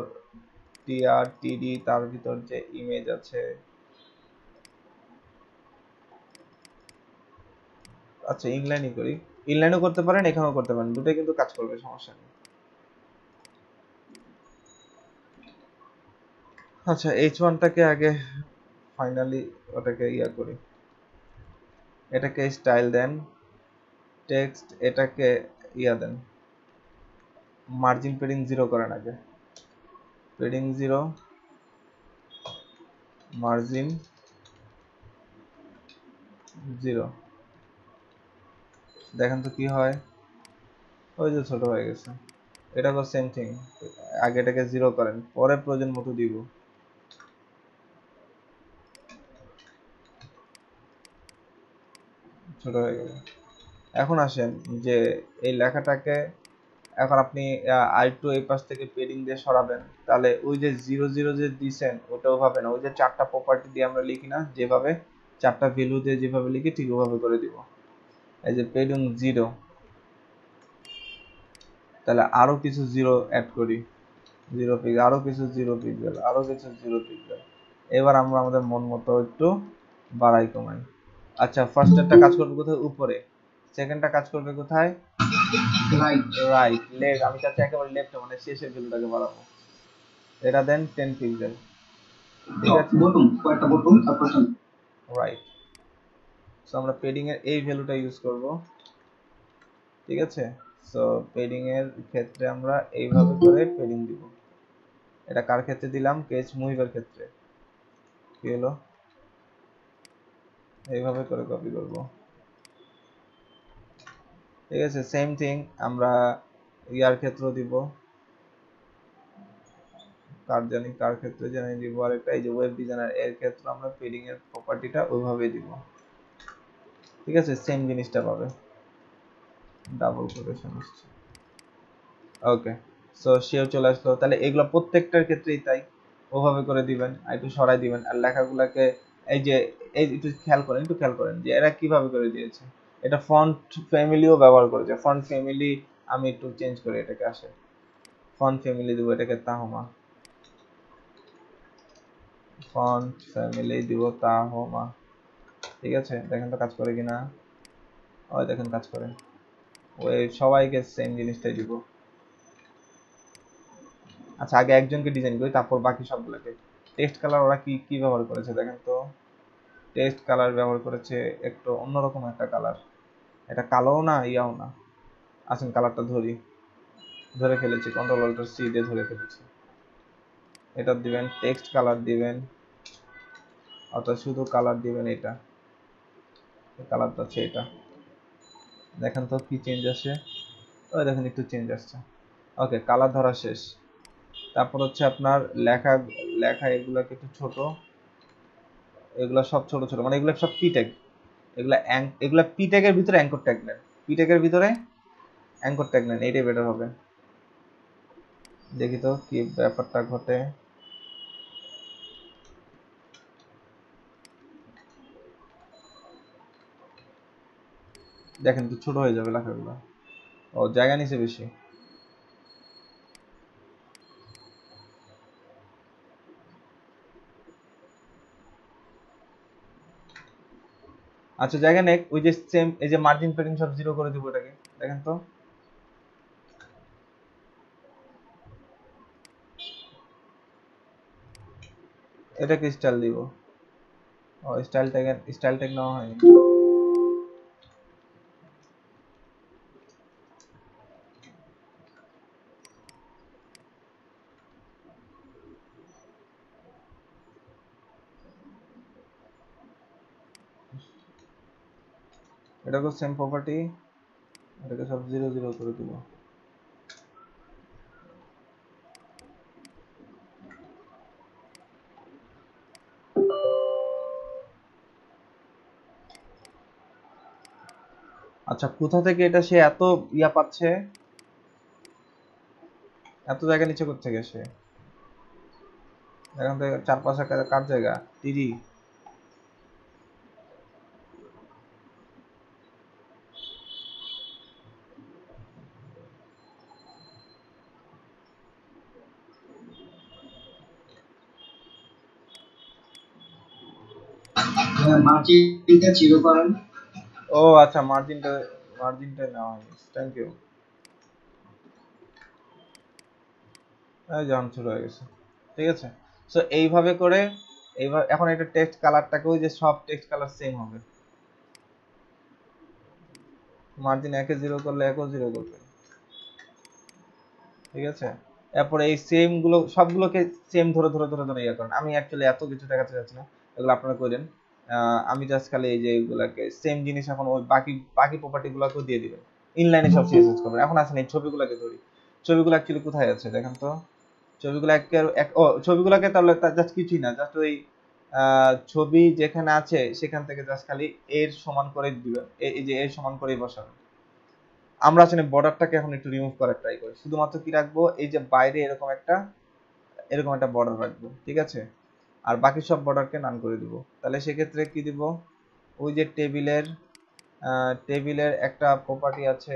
Speaker 1: টিআর টিডি, তার ভিতর যে ইমেজ আছে, আচ্ছা ইনলাইনই করি, ইনলাইনও করতে পারেন এখানেও করতে পারেন, দুটোই কিন্তু কাজ করবে, সমস্যা নেই। আচ্ছা H1টাকে আগে ফাইনালি ওটাকে ইয়া করি, এটাকে স্টাইল দেন, টেক্সট এটাকে ইয়া দেন, মার্জিন পেডিং 0 করেন আগে, পেডিং 0, মার্জিন 0, দেখেন তো কি হয়, ওই যে ছোট হয়ে গেছে। এটাকেও সেম থিং, আগে এটাকে 0 করেন, পরে প্রয়োজন মতো দিব, ছোট হয়ে গেল। এখন আসেন যে এই লেখাটাকে এখন আপনি আরেকটু এই পাশ থেকে পেডিং দিয়ে সরাবেন, তাহলে ওই যে 0 0 যে দিছেন ওটাও হবে না, ওই যে 4টা প্রপার্টি দিয়ে আমরা লিখি না, যেভাবে 4টা ভ্যালু দিয়ে যেভাবে লিখি ঠিক ওভাবে করে দিব। এই যে পেডিং 0, তাহলে আরো কিছু 0 অ্যাড করি, 0 পিক্সেল, আরো কিছু 0 পিক্সেল, আরো কিছু 0 পিক্সেল। এবার আমরা আমাদের মন মতো একটু বাড়াই কমাই। আচ্ছা ফার্স্টেরটা কাজ করবে কোথায়, উপরে, সেকেন্ডটা কাজ করবে কোথায়, রাইট লেফট, আমি চাচ্ছি একেবারে লেফটে, মানে শেষের ভ্যালুটাকে বাড়াবো, এটা দেন 10 পিক্সেল, ঠিক আছে, রাইট। সো আমরা পেডিং এর এই ভ্যালুটা ইউজ করব, ঠিক আছে। সো পেডিং এর ক্ষেত্রে আমরা এইভাবে করে পেডিং দিব, এটা কার ক্ষেত্রে দিলাম, কেচ মুভিবের ক্ষেত্রে, কি হলো, এইভাবে করে কপি করব, ঠিক আছে। সেম থিং আমরা ইয়ার ক্ষেত্রে দিব, কার ক্ষেত্রে জানি দিব, আর একটা এই যে ওয়েব ডিজাইনার এর ক্ষেত্রে আমরা পেডিং এর প্রপার্টিটা ওইভাবে দিব, ঠিক আছে, সেম জিনিসটা পাবে, ডাবল কোটেশন আসছে। ওকে, সো সেও চলে আসলো, তাহলে এগুলো প্রত্যেকটার ক্ষেত্রেই তাই, ওভাবে করে দিবেন, আর একটু সরাই দিবেন, আর লেখাগুলোকে এই যে এই একটু খেয়াল করেন যে এরা কিভাবে করে দিয়েছে, এটা ফন্ট ফ্যামিলিও ব্যবহার করেছে, ফন্ট ফ্যামিলি আমি একটু চেঞ্জ করে এটাকে আসে, ফন্ট ফ্যামিলি দিব এটাকে তাহমা, ফন্ট ফ্যামিলি দিব তাহমা, ঠিক আছে, দেখেন তো কাজ করে কিনা, ওই দেখেন কাজ করে, ওই সবাইকে সেম জিনিসটাই দিব। আচ্ছা আগে একজনকে ডিজাইন করি, তারপর বাকি সবগুলোকে। টেক্সট কালার ওরা কি কি ব্যবহার করেছে দেখেন তো, টেক্সট কালার ব্যবহার করেছে একটু অন্যরকম একটা কালার, এটা কালোও না ইয়াও না, আসেন কালারটা ধরে ফেলেছি, কন্ট্রোল অল্ট সি দিয়ে ধরে ফেলেছি, এটা দিবেন টেক্সট কালার দিবেন, অর্থাৎ শুধু কালার দিবেন, এটা কালারটা হচ্ছে এটা, দেখেন তো কি চেঞ্জ আসে, ওই দেখেন একটু চেঞ্জ আসছে। ওকে, কালার ধরা শেষ। তারপর হচ্ছে আপনার লেখা, এগুলোকে একটু ছোট, এগুলো সব ছোট ছোট, মানে এগুলো সব পি ট্যাগ, এগুলা পি ট্যাগের ভিতরে অ্যাঙ্কর ট্যাগ নেন, পি ট্যাগের ভিতরে অ্যাঙ্কর ট্যাগ নেন, এইটাই বেটার হবে। দেখি তো কি ব্যাপারটা ঘটে। দেখেন তো ছোট হয়ে যাবে লেখাগুলো। ও জায়গা নিচে বেশি। আচ্ছা জায়গা নেক, ওই যে সেম এই যে মার্জিন প্যাডিং সব জিরো করে দিব এটাকে, দেখেন তো এটাকে স্টাইল দিব। ও স্টাইল ট্যাগ নেওয়া হয়নি। এটাকে সেম প্রপার্টি, এটাকে সব জিরো জিরো করে দিব। আচ্ছা কোথা থেকে এটা সে এত ইয়া পাচ্ছে, এত জায়গা নিচে করতে গেছে? এখান থেকে 4-5 কার জায়গা টিডি।
Speaker 3: মার্জিনটা জিরো করেন।
Speaker 1: ও আচ্ছা মার্জিনটা নেওয়া হয়নি, থ্যাংক ইউ। এই যখন শুরু হয়ে গেছে, ঠিক আছে। সো এইভাবে করে এইভাবে এখন এটা টেক্সট কালারটাকে ওই যে সব টেক্সট কালার সেম হবে। মার্জিন একে জিরো করলে একও জিরো করবে, ঠিক আছে। এরপরে এই সেম গুলো সবগুলোকে সেম ধরে ধরে ধরে ধরে ইয়ে করেন। আমি অ্যাকচুয়ালি এত কিছু দেখাতে চাচ্ছি না, এগুলো আপনারা করেন। আমি জাস্ট খালি এই যে এগুলাকে সেম জিনিস এখন ওই বাকি বাকি প্রপার্টি গুলোকেও দিয়ে দিবেন, ইনলাইনে সব সিএসএস করবেন। এখন আসেন এই ছবিগুলোকে ধরি। ছবিগুলো অ্যাকচুয়ালি কোথায় আছে দেখেন তো। ছবিগুলো ছবিগুলোকে তাহলে জাস্ট কিছুই না, জাস্ট ওই ছবি যেখানে আছে সেখান থেকে জাস্ট খালি এর সমান করে দিবেন, এই যে এর সমান করেই বসাবেন। আমরা আসলে বর্ডারটাকে এখন একটু রিমুভ করার ট্রাই করি। শুধুমাত্র কি রাখবো, এই যে বাইরে এরকম একটা বর্ডার রাখবো, ঠিক আছে। আর বাকি সব বর্ডারকে নান করে দিব। তাহলে সেক্ষেত্রে কি দিব, ওই যে টেবিলের একটা প্রপার্টি আছে,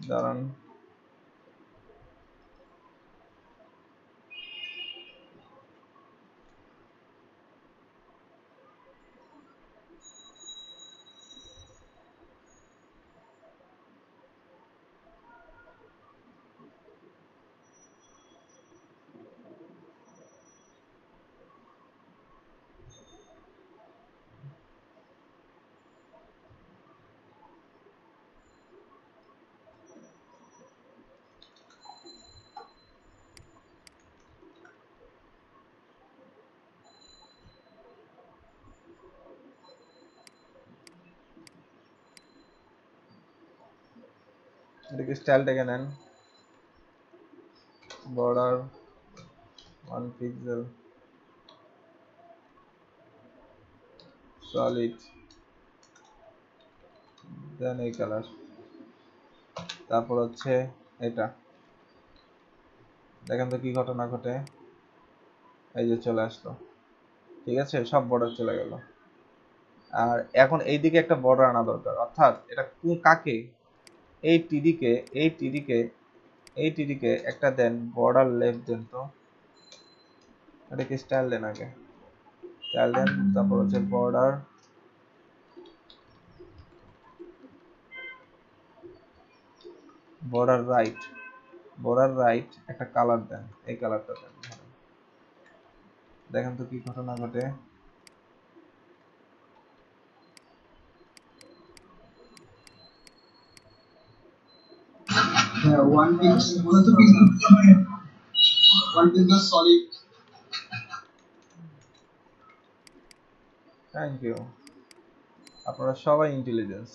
Speaker 1: দাঁড়ান এটাকে স্টাইলটাকে নেন, বর্ডার 1 পিক্সেল, সলিড, দেন এই কালার, তারপর হচ্ছে এটা। দেখেন তো কি ঘটনা ঘটে, এই যে চলে আসলো, ঠিক আছে, সব বর্ডার চলে গেল। আর এখন এইদিকে একটা বর্ডার আনা দরকার, অর্থাৎ এটা কাকে, এই টিডিকে একটা দেন বর্ডার লেফট দেন তো, এটাকে স্টাইল দেন আগে, স্টাইল দেন, তারপর হচ্ছে বর্ডার রাইট একটা কালার দেন, এই কালারটা দেন। দেখেন তো কি ঘটনা ঘটে।
Speaker 3: One pixel solid.
Speaker 1: Thank you, আপনারা সবাই ইন্টেলিজেন্স।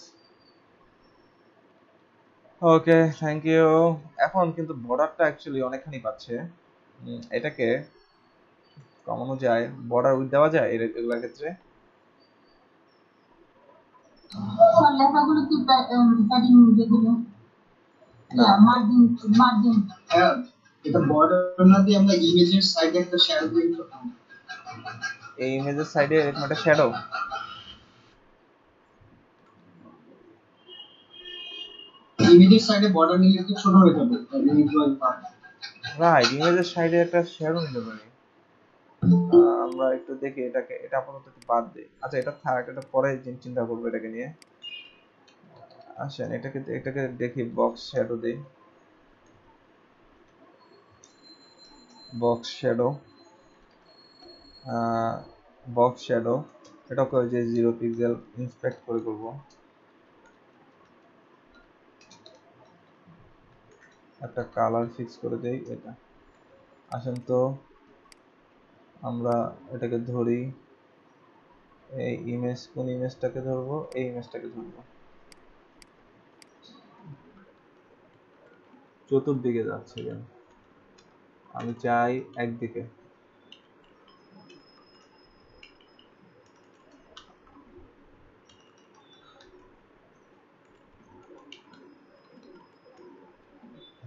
Speaker 1: Okay thank you. এখন কিন্তু বর্ডারটা অ্যাকচুয়ালি অনেকখানি পাচ্ছে। এটাকে কমানো যায়, বর্ডার উইথ দেওয়া যায় এগুলোর ক্ষেত্রে।
Speaker 5: লেখাগুলো কি প্যাডিং যেগুলো
Speaker 1: না
Speaker 5: মার্জিন মার্জিন
Speaker 6: এটা বর্ডার না দিয়ে আমরা ইমেজের সাইডে একটা শ্যাডো প্রিন্ট করতাম।
Speaker 1: এই ইমেজের সাইডে এরকম একটা শ্যাডো,
Speaker 6: ইমেজের সাইডে বর্ডার নিলে একটু ছোট হয়ে যাবে ইন্ডিভিজুয়াল পার্ট।
Speaker 1: রাইট, ইমেজের সাইডে একটা শ্যাডো নিতে পারি। আমরা একটু দেখি এটাকে, এটা আপাতত একটু বাদ দিই। আচ্ছা এটা থাক, এটা পরে চিন্তা করবো এটাকে নিয়ে। আসেন এটাকে দেখি, বক্স শ্যাডো দেই, বক্স শ্যাডো, বক্স শ্যাডো, এটাকে ওই যে 0 পিক্সেল ইন্সপেক্ট করে করব। একটা কালার ফিক্স করে দেই এটা। আসেন তো আমরা এটাকে ধরি, এই ইমেজ, কোন ইমেজটাকে ধরবো, এই ইমেজটাকে ধরবো, চতুর্দিকে যাচ্ছে কেন, আমি চাই একদিকে।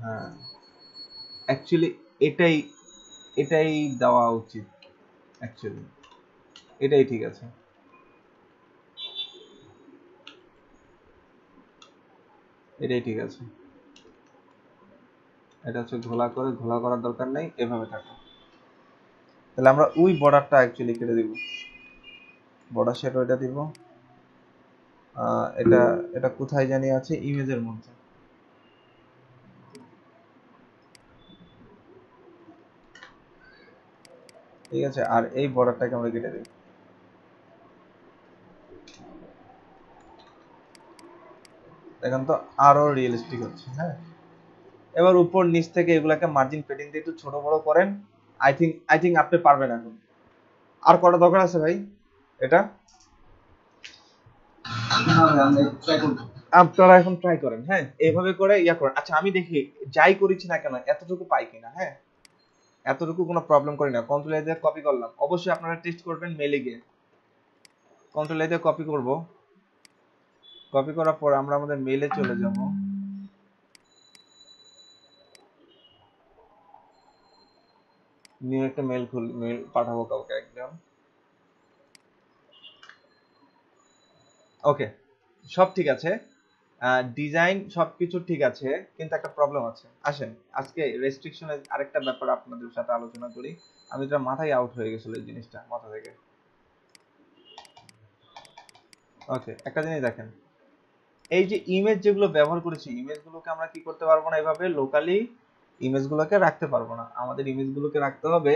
Speaker 1: হ্যাঁ অ্যাকচুয়ালি এটাই এটাই দেওয়া উচিত, অ্যাকচুয়ালি এটাই ঠিক আছে। এটাই ঠিক আছে, এটা হচ্ছে ঘোলা করার দরকার নেই, এভাবে থাকো। তাহলে আমরা ওই বর্ডারটা অ্যাকচুয়ালি কেটে দিব, বর্ডার শ্যাডো এটা দিব। এটা এটা কোথায় জানি আছে, ইমেজের মধ্যে। ঠিক আছে, আর এই বর্ডারটাকে আমরা কেটে দিই। এখন তো আরো রিয়েলিস্টিক হচ্ছে। হ্যাঁ, এবার উপর নিচ থেকে এগুলাকে মার্জিন পেডিং দিয়ে একটু ছোট বড় করেন। আই থিঙ্ক আপনি পারবেন এখন। আর কটা দরকার আছে ভাই এটা? আপনারা এখন ট্রাই করেন, হ্যাঁ এইভাবে করে ইয়া করেন। আচ্ছা আমি দেখি যাই করেছি না কেন এতটুকু পাই কিনা। হ্যাঁ এতটুকু কোনো প্রবলেম করি না। কন্ট্রোল এ দিয়ে কপি করলাম, অবশ্যই আপনারা টেস্ট করবেন মেলে গিয়ে। কন্ট্রোল এ দিয়ে কপি করব, কপি করার পর আমরা আমাদের মেলে চলে যাব। নিউ একটা মেল পাঠাবো কাউকে একদম। ওকে সব ঠিক আছে, ডিজাইন সবকিছু ঠিক আছে, কিন্তু একটা প্রবলেম আছে। আসেন আজকে রেস্ট্রিকশনের আরেকটা ব্যাপার আপনাদের সাথে আলোচনা করি। আমি তো মাথায় আউট হয়ে গেছিল এই জিনিসটা মাথা থেকে। ওকে একটা জিনিস দেখেন, এই যে ইমেজ যেগুলো ব্যবহার করেছি, ইমেজগুলোকে আমরা কি করতে পারবো না, এভাবে লোকালি ইমেজগুলোকে রাখতে পারবো না। আমাদের ইমেজগুলোকে রাখতে হবে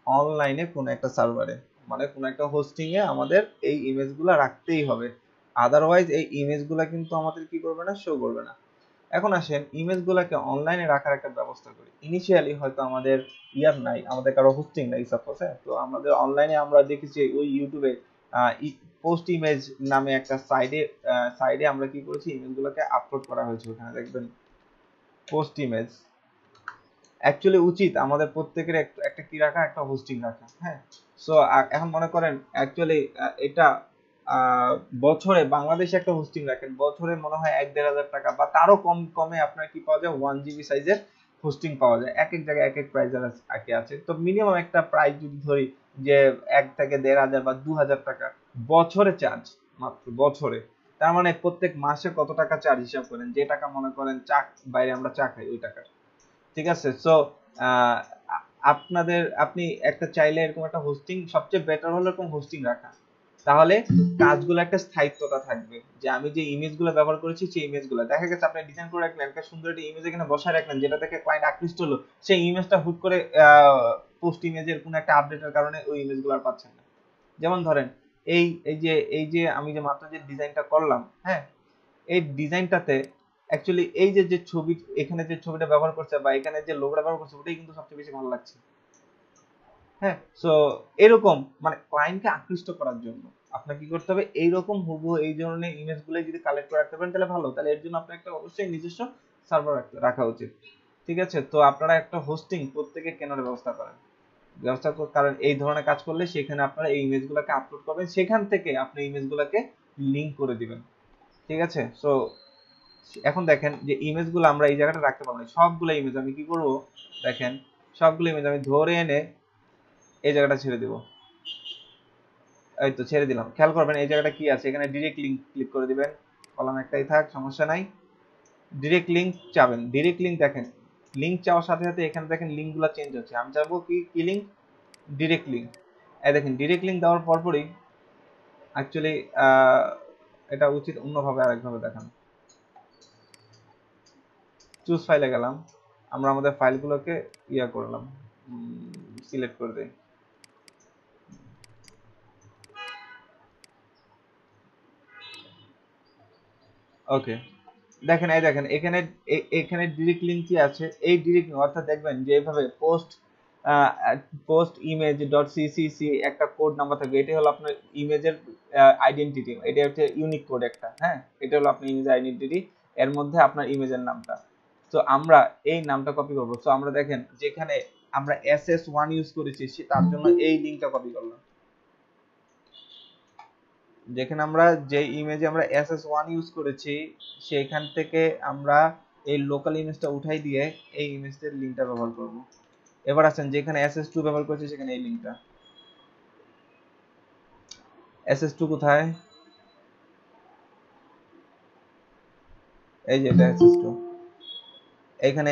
Speaker 1: অনলাইনে কোনো একটা সার্ভারে, মানে কোনো একটা হোস্টিং এ আমাদের এই ইমেজগুলো রাখতেই হবে। আদারওয়াইজ এই ইমেজগুলো কিন্তু আমাদের কি করবে না, শো করবে না। এখন আসেন ইমেজগুলোকে অনলাইনে রাখার একটা ব্যবস্থা করি। ইনিশিয়ালি হয়তো আমাদের ইয়ার নাই, আমাদের কারো হোস্টিং নাই সাপোজ। হ্যাঁ, তো আমাদের অনলাইনে আমরা দেখেছি ওই ইউটিউবে পোস্ট ইমেজ নামে একটা সাইডে আমরা কি করেছি, ইমেজগুলোকে আপলোড করা হয়েছে। ওখানে দেখবেন পোস্ট ইমেজ। অ্যাকচুয়ালি উচিত আমাদের প্রত্যেকের একটা কি রাখা, একটা হোস্টিং রাখা। হ্যাঁ, সো এখন মনে করেন অ্যাকচুয়ালি এটা বছরে বাংলাদেশে একটা হোস্টিং রাখেন, বছরে মনে হয় 1-1.5 টাকা বা তারও কমে আপনার কি পাওয়া যায়, 1 GB সাইজের হোস্টিং পাওয়া যায়। এক এক জায়গায় এক এক প্রাইস আছে। তো মিনিমাম একটা প্রাইস যদি ধরি যে 1 থেকে 1.5 বা 2,000 টাকা বছরে চার্জ, মাত্র বছরে। তার মানে প্রত্যেক মাসে কত টাকা চার্জ হিসাব করেন, যে টাকা মনে করেন বাইরে আমরা চা খাই ওই টাকা। ঠিক আছে, সো আপনি একটা চাইলে এরকম একটা হোস্টিং, সবচেয়ে বেটার হলো এরকম হোস্টিং রাখা। তাহলে কাজগুলো একটা স্থায়িত্বতা থাকবে, যে আমি যে ইমেজগুলো ব্যবহার করেছি সেই ইমেজগুলো দেখা গেছে আপনি ডিজাইন করে রাখলেন, একটা সুন্দর একটা ইমেজ এখানে বসায় রাখলেন, যেটা দেখে ক্লায়েন্ট আকৃষ্ট হলো, সেই ইমেজটা হুট করে পোস্ট ইমেজের কোনো একটা আপডেটের কারণে ওই ইমেজগুলো আর পাচ্ছেন না। যেমন ধরেন এই যে আমি যে মাত্র যে ডিজাইনটা করলাম, হ্যাঁ এই ডিজাইনটাতে অ্যাকচুয়ালি এই যে ছবি, এখানে যে ছবিটা ব্যবহার করছে বা এখানে যে লোগোটা ব্যবহার করছে ওটাই কিন্তু সবচেয়ে বেশি ভালো লাগছে। হ্যাঁ, সো এরকম মানে ক্লায়েন্টকে আকৃষ্ট করার জন্য আপনার কি করতে হবে, এইরকম হুবহু এই ধরনের ইমেজগুলো যদি কালেক্ট করে রাখতে পারেন তাহলে ভালো। তাহলে এর জন্য আপনার একটা অবশ্যই নিজস্ব সার্ভার রাখা উচিত। ঠিক আছে, তো আপনারা একটা হোস্টিং প্রত্যেকে কেনার ব্যবস্থা করেন। কারণ এই ধরনের কাজ করলে সেখানে আপনারা এই ইমেজগুলোকে আপলোড করবেন, সেখান থেকে আপনি ইমেজগুলোকে লিংক করে দিবেন। ঠিক আছে? সো এখন দেখেন যে ইমেজগুলো আমরা এই জায়গাটা রাখতে পারবো না, সবগুলো ইমেজ আমি কি করব, দেখেন সবগুলো ইমেজ আমি ধরে এনে এই জায়গাটা ছেড়ে দিব। এই তো ছেড়ে দিলাম। খেয়াল করবেন এই জায়গাটা কি আছে, এখানে ডিরেক্ট লিংক ক্লিক করে দিবেন, কলাম একটাই থাক, সমস্যা নাই। ডিরেক্ট লিংক চাবেন, ডিরেক্ট লিংক দেখেন লিংক চাওয়ার সাথে সাথে এখানে দেখেন লিঙ্কগুলো চেঞ্জ হচ্ছে। আমি চাবো কি লিংক, ডিরেক্ট লিংক। এই দেখেন ডিরেক্ট লিংক দেওয়ার পরপরই অ্যাকচুয়ালি এটা উচিত অন্যভাবে আরেকভাবে দেখান। চুজ ফাইলে গেলাম, আমরা আমাদের ফাইলগুলোকে ইয়া করলাম, সিলেক্ট করে দেই। ওকে, দেখেন এই দেখেন এখানে এখানে ডিরেক্ট লিংক কি আছে, এই ডিরেক্ট অর্থাৎ দেখবেন যে এইভাবে পোস্ট ইমেজ ডট সিসিসি একটা কোড নাম্বার থাকবে, এটা হলো আপনার ইমেজের আইডেন্টিটি, এটা হচ্ছে ইউনিক কোড একটা, হ্যাঁ এটা হলো আপনার ইমেজ আইডেন্টিটি, এর মধ্যে আপনার ইমেজের নামটা। তো আমরা এই নামটা কপি করব। সো আমরা দেখেন যেখানে আমরা ss1 ইউজ করেছি তার জন্য এই লিংকটা কপি করলাম। যেখানে আমরা যে ইমেজে আমরা ss1 ইউজ করেছি সেখান থেকে আমরা এই লোকাল ইমেজটা উঠাই দিয়ে এই ইমেজের লিংকটা ব্যবহার করব। এবার আসেন যেখানে ss2 ব্যবহার করেছি সেখানে এই লিংকটা, ss2 কোথায়, এই যে এটা ss2, এখানে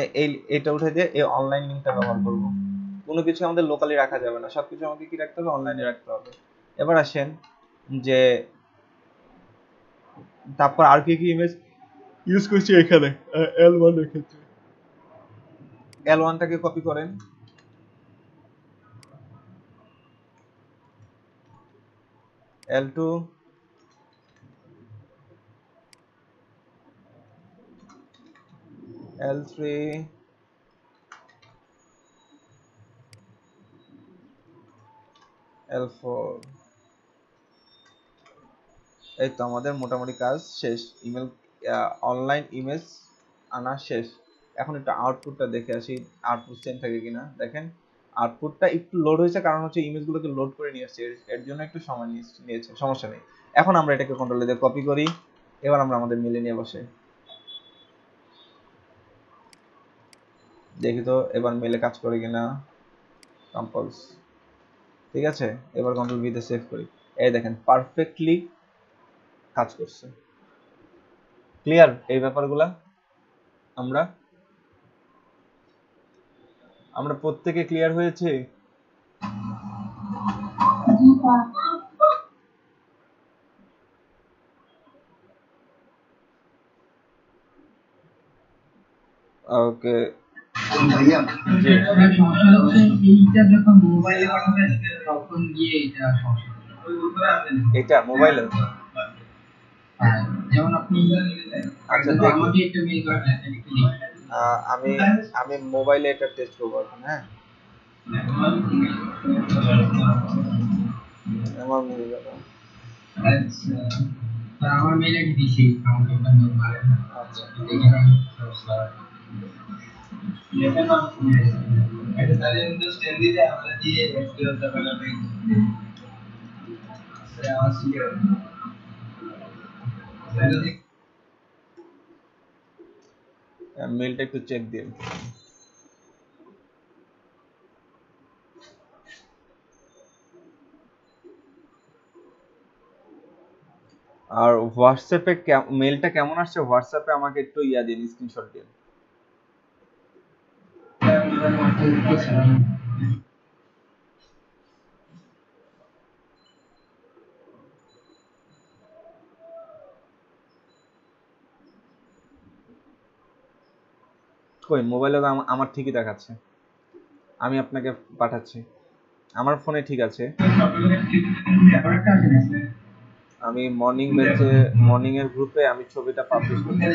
Speaker 1: এটা উঠে দিয়ে এই অনলাইন লিংকটা ব্যবহার করব। কোনো কিছু আমাদের লোকালি রাখা যাবে না, সবকিছু আমাকে কি রাখতে হবে, অনলাইনে রাখতে হবে। এবার আসেন যে তারপর আর কি ইমেজ ইউজ করছি, এখানে L1 এর ক্ষেত্রে L1টাকে কপি করেন, L2, L3, L4। এই তো আমাদের মোটামুটি কাজ শেষ, ইমেল অনলাইন ইমেজ আনা শেষ। এখন একটু আউটপুটটা দেখে আসি, আউটপুট সেম থাকে কিনা। দেখেন আউটপুটটা একটু লোড হয়েছে, কারণ হচ্ছে ইমেজগুলোকে লোড করে নিয়ে আসছে, এর জন্য একটু সময় নিয়েছে, সমস্যা নেই। এখন আমরা এটাকে কন্ট্রোল দিয়ে কপি করি, এবার আমরা আমাদের মেলে নিয়ে বসে দেখি তো এবার মেলে কাজ করে কিনা, কম্পোজ, ঠিক আছে। এবার কন্ট্রোল ভি তে সেভ করি, এই দেখেন পারফেক্টলি কাজ করছে। ক্লিয়ার এই ব্যাপারগুলা? আমরা প্রত্যেকে ক্লিয়ার হয়েছে?
Speaker 5: জি স্যার।
Speaker 1: ওকে,
Speaker 6: ভাইয়া
Speaker 1: জি
Speaker 6: সমস্যা হচ্ছে এইটা যখন মোবাইলে পাঠাবেন তখন গিয়ে এটা সমস্যা
Speaker 1: এটা মোবাইলে,
Speaker 6: যেমন আপনি
Speaker 1: আচ্ছা
Speaker 6: তো
Speaker 1: দেখি,
Speaker 6: আমাকে একটা মেইল করেন
Speaker 1: আমি আমি মোবাইলে এটা টেস্ট করবো এখন। হ্যাঁ আমার মেলে যাবে।
Speaker 6: আচ্ছা স্যার আমার মেইল আইডি দিছি, আমাকে একটা মেইল করেন।
Speaker 1: আচ্ছা
Speaker 6: দেখে নেন স্যার এটা নাম এটা তাহলে কিন্তু স্টেম দিতে আমরা দিয়ে এসকিউএল ডেভেলপে স্যার আমার সিকিউর
Speaker 1: মেলটা একটু চেক দিন। আর হোয়াটসঅ্যাপে মেলটা কেমন আসছে, হোয়াটসঅ্যাপে আমাকে একটু ইয়া দিন, স্ক্রিনশট দিন। কই মোবাইলে তো আমার ঠিকই দেখাচ্ছে, আমি আপনাকে পাঠাচ্ছি, আমার ফোনে ঠিক আছে। আমি মর্নিং এর গ্রুপে আমি ছবিটা পাবলিশ করছি।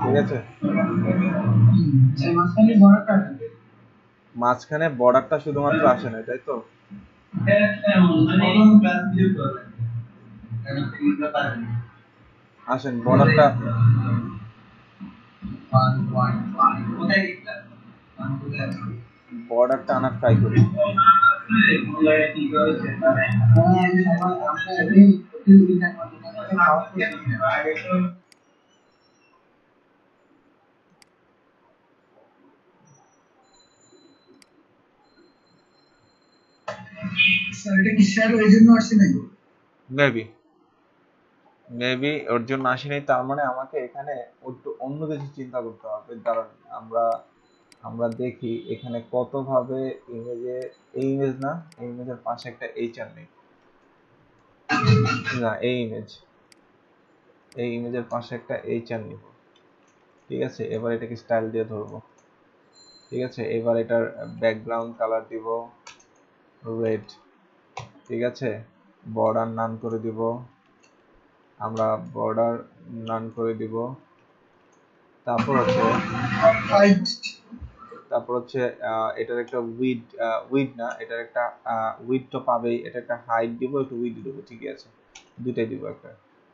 Speaker 1: ঠিক আছে, মাঝখানে বর্ডারটা শুধুমাত্র আসে না, তাই তো? আসেন বর্ডারটা আনা ট্রাই করি। মেবি ওর জন্য আসি নাই, তার মানে আমাকে এখানে একটু অন্য কিছু চিন্তা করতে হবে। কারণ আমরা দেখি এখানে কত ভাবে ইমেজে, এই ইমেজ না, এই ইমেজের পাশে একটা এইচআর নেই, না এই ইমেজের পাশে একটা এইচআর নিব। ঠিক আছে, এবার এটাকে স্টাইল দিয়ে ধরবো। ঠিক আছে, এবার এটার ব্যাকগ্রাউন্ড কালার দিব রেড। ঠিক আছে, বর্ডার নান করে দিব, আমরা বর্ডার নান করে দিব। তারপর হচ্ছে এটার একটা উইড না, এটার একটা উইড তো পাবেই, এটা একটা হাইট দিব, একটু উইড দিব। ঠিক আছে, দুটাই দিব,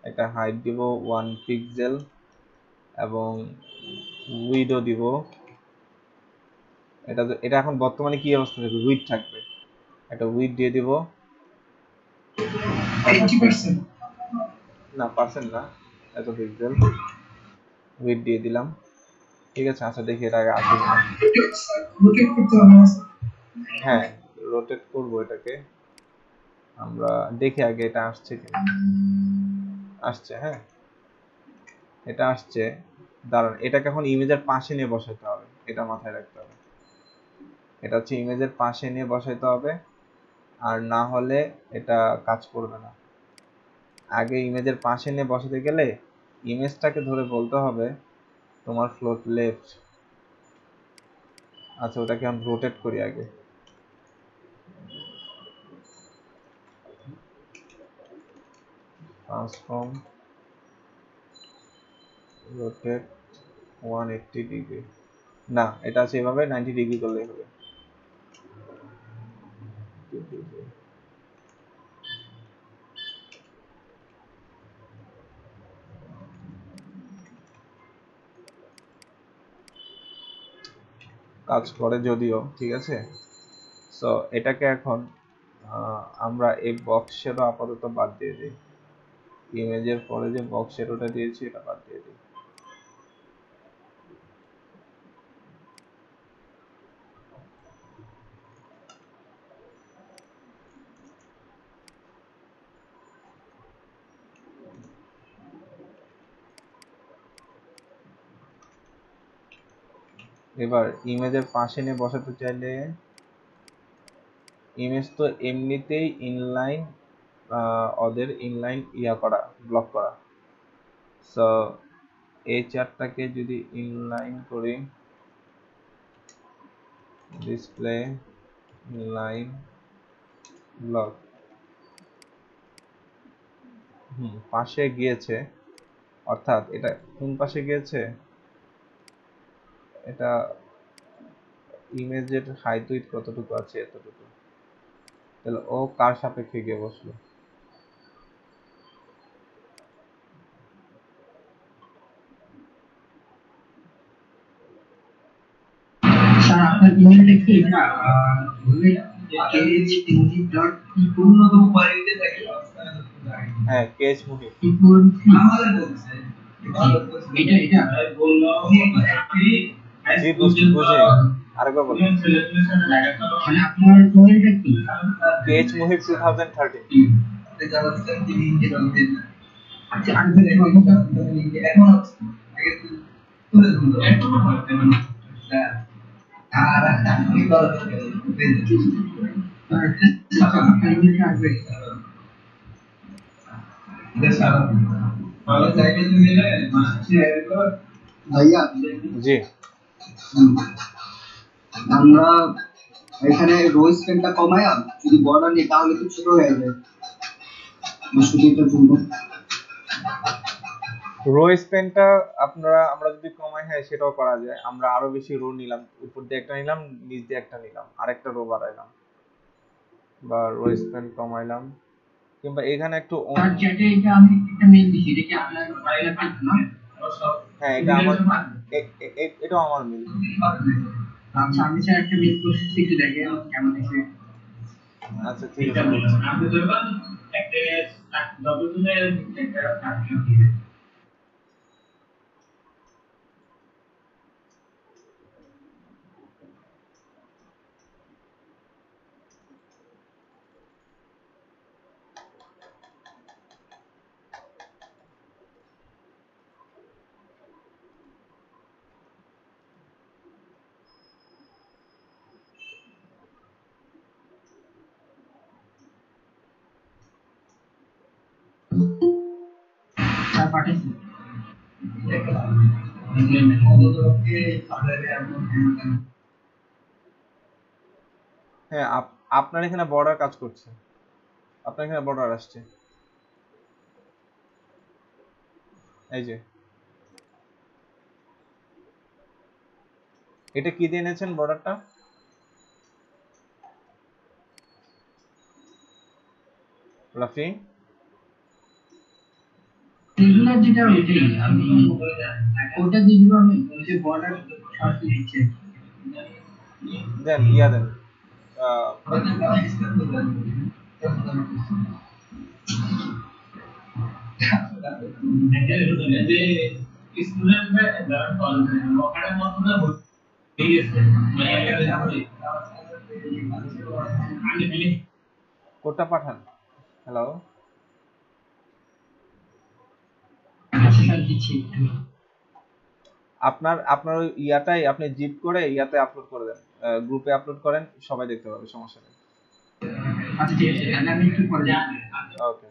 Speaker 1: একটা হাইট দিব 1 পিক্সেল এবং উইডও দিব। এটা এখন বর্তমানে কি অবস্থা থাকবে, উইড থাকবে, একটা উইড দিয়ে দিব 80%, না পার্সেন্ট না, এত পিক্সেল উইড দিয়ে দিলাম। ঠিক আছে, আচ্ছা দেখি এটা আগে আসে কিনা। হ্যাঁ, রোটেট করব এটাকে, আমরা দেখি আগে এটা আসছে কিনা। আসছে, হ্যাঁ এটা আসছে। দাঁড়ান, এটাকে এখন ইমেজের পাশে নিয়ে বসাতে হবে, এটা মাথায় রাখতে হবে। এটা হচ্ছে ইমেজের পাশে নিয়ে বসাইতে হবে, আর না হলে এটা কাজ করবে না। আগে ইমেজের পাশে নিয়ে বসাতে গেলে ইমেজটাকে ধরে বলতে হবে তোমার ফ্লোট লেফট। আচ্ছা, ওটাকে আমি রোটেট করি আগে। ট্রান্সফর্ম রোটেট 180 ডিগ্রি, না এটা আছে এভাবে 90 ডিগ্রি করলেই হবে। কাজ করে যদিও, ঠিক আছে। সো এটাকে এখন আমরা এই বক্স শ্যাডো আপাতত বাদ দিয়ে দিই, ইমেজের পরে যে বক্স শ্যাডোটা দিয়েছি এটা বাদ দিয়ে দিই। এবার ইমেজের পাশে নিয়ে বসাতে চাইলে, ইমেজ তো এমনিতেই ইনলাইন, ওদের ইনলাইন করা, ব্লক করা। সো এই চারটাকে যদি ইনলাইন করি, ডিসপ্লে ইনলাইন ব্লক, পাশে গিয়েছে, অর্থাৎ এটা কোন পাশে গিয়েছে, এটা ইমেজের হাইট উইডথ কতটুকু আছে, এতটুকু। তাহলে ও কার সাপেক্ষে গিয়ে বসলো,
Speaker 6: স্যার আপনার ইমেলটা কি এটা kh.tinghi.purnodopariতে থাকে?
Speaker 1: হ্যাঁ কেএস মুহিত।
Speaker 6: আমাদের বলছে এটা
Speaker 1: জি বুঝি, আরেকবার বলুন।
Speaker 6: মানে আপনার ইমেলটা কি?
Speaker 1: কেএচ মুহিত 2013।
Speaker 6: আচ্ছা আগে এখন আগে তুলে ধরুন। আর আপনি বলেন ভাইয়া
Speaker 1: জি
Speaker 6: আমরা এখানে রোজ পেনটা কমায়া যদি বর্ডার নিই তাহলে তো ছোট হয়ে যায়। শুধুটা জন্য
Speaker 1: রো স্পেনটা আমরা যদি কমাই, হ্যাঁ সেটাও করা যায়। আমরা আরো বেশি রো নিলাম, উপর দিয়ে একটা নিলাম, নিচ দিয়ে একটা নিলাম, আরেকটা রো বাড়াইলাম, বা রো স্পেন কমাইলাম, কিংবা এখানে একটু
Speaker 7: আর চ্যাটে এটা আমি একটা মেইল দিছি, এটা কি আপনার ফাইলে পাচ্ছেন না?
Speaker 1: হ্যাঁ এটা আমার এটাও আমার মিল।
Speaker 7: আচ্ছা আমি স্যার একটা মেইল করছি, একটু দেখেন কেমন এসে।
Speaker 1: আচ্ছা ঠিক আছে দেখছি।
Speaker 7: আপনি ধরবেন একটা যতদিনের একটা কাজ স্যার পাঠাইছি।
Speaker 1: হ্যাঁ আপনার এখানে বর্ডার কাজ করছে, আপনার এখানে বর্ডার আসছে, এই যে এটা কি দিয়ে এনেছেন বর্ডারটা? রাফি
Speaker 7: রেগুলার যেটা ওইটাই আমি ওটা দিয়ে দিব, আমি যে বর্ডার সরাসরি দিচ্ছি।
Speaker 1: দেন ইয়া দেন কোডটা পাঠান। হ্যালো আপনার আপনার ওই ইয়াটাই আপনি জিপ করে ইয়াতে আপলোড করে দেন, গ্রুপে আপলোড করেন, সবাই দেখতে পাবে, সমস্যা নেই।
Speaker 7: আচ্ছা ঠিক আছে, আমি একটু পরে।
Speaker 1: ওকে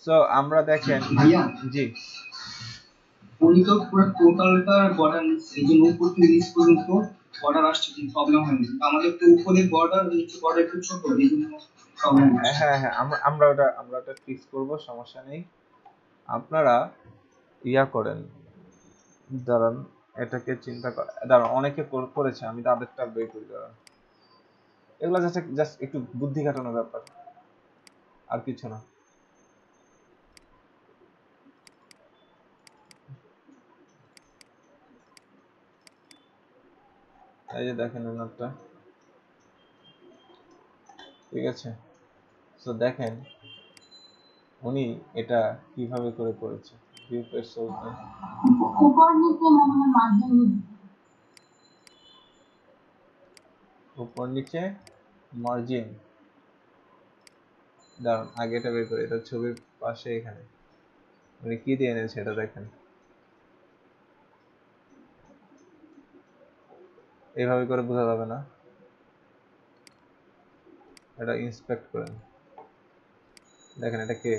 Speaker 1: সো আমরা দেখেন
Speaker 7: ভাইয়া
Speaker 1: জি
Speaker 7: উনি তো পুরো টোটালটা বর্ডার এই যে উপর থেকে নিচ পর্যন্ত বর্ডার আসছে, কোনো প্রবলেম হয়নি। কিন্তু আমাদের তো উপরে বর্ডার নিচে বর্ডার একটু ছোট, এই জন্য প্রবলেম হচ্ছে।
Speaker 1: হ্যাঁ হ্যাঁ আমরা ওটা ফিক্স করব, সমস্যা নেই। আপনারা ইয়া করেন, দাঁড়ান এটাকে চিন্তা কর, দাঁড়ান অনেকে করেছে, আমি তাদেরটা বের করি, দাঁড়ান। এগুলো জাস্ট একটু বুদ্ধি খাটানোর ব্যাপার, আর কিছু না। এই যে দেখেন ওনারটা, ঠিক আছে। সো দেখেন উনি এটা কিভাবে করে করেছে। ভিউ পেজ সোর্স নেই,
Speaker 5: উপর নিচে মনে হয় মার্জিন
Speaker 1: উপর নিচে মার্জিন, দাঁড়ান আগে এটা বের করি, এটা ছবির পাশে এখানে উনি কি দিয়ে এনেছে এটা দেখেন, এইভাবে করে বোঝা যাবে না, এটা ইন্সপেক্ট করেন, দেখেন এটা কে,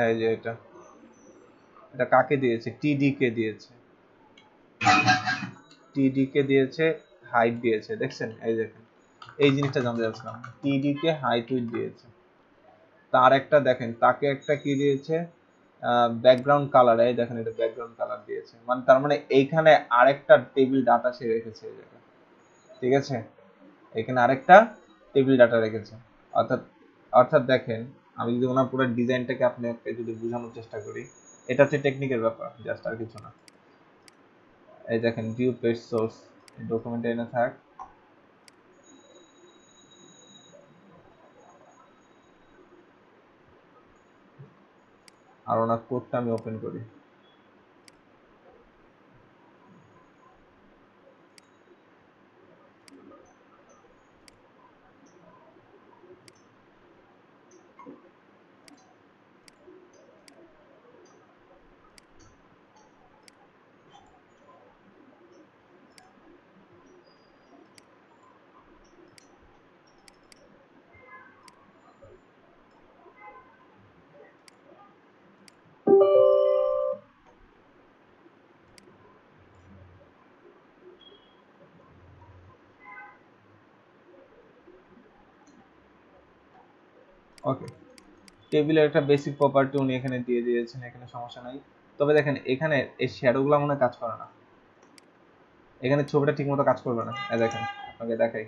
Speaker 1: এই যে এটা এটা কাকে দিয়েছে, টিডি কে দিয়েছে, টিডি কে দিয়েছে, হাইট দিয়েছে, দেখছেন এই দেখেন, এই জিনিসটা জানতে চাচ্ছিলাম, টিডি কে হাইট উইথ দিয়েছে, তার একটা দেখেন তাকে একটা কি দিয়েছে, ব্যাকগ্রাউন্ড কালার, এই দেখেন এটা ব্যাকগ্রাউন্ড কালার দিয়েছে, মানে তার মানে এইখানে আরেকটা টেবিল ডাটা সে রেখেছে এই জায়গায়, ঠিক আছে, এখানে আরেকটা টেবিল ডাটা রেখেছে, অর্থাৎ অর্থাৎ দেখেন আমি যদি ওনার পুরো ডিজাইনটাকে আপনাকে যদি বোঝানোর চেষ্টা করি, এটা হচ্ছে টেকনিক্যাল ব্যাপার, জাস্ট আর কিছু না। এই দেখেন ভিউ পেজ সোর্স, ডকুমেন্ট এনে থাক, আর ওনার কোডটা আমি ওপেন করি, ওকে। টেবিলের একটা বেসিক প্রপার্টি উনি এখানে দিয়ে দিয়েছেন, এখানে সমস্যা নাই। তবে দেখেন এখানে এই শ্যাডোগুলো মনে হয় কাজ করে না, এখানে ছবিটা ঠিকমতো কাজ করবে না। দেখেন আপনাকে দেখাই,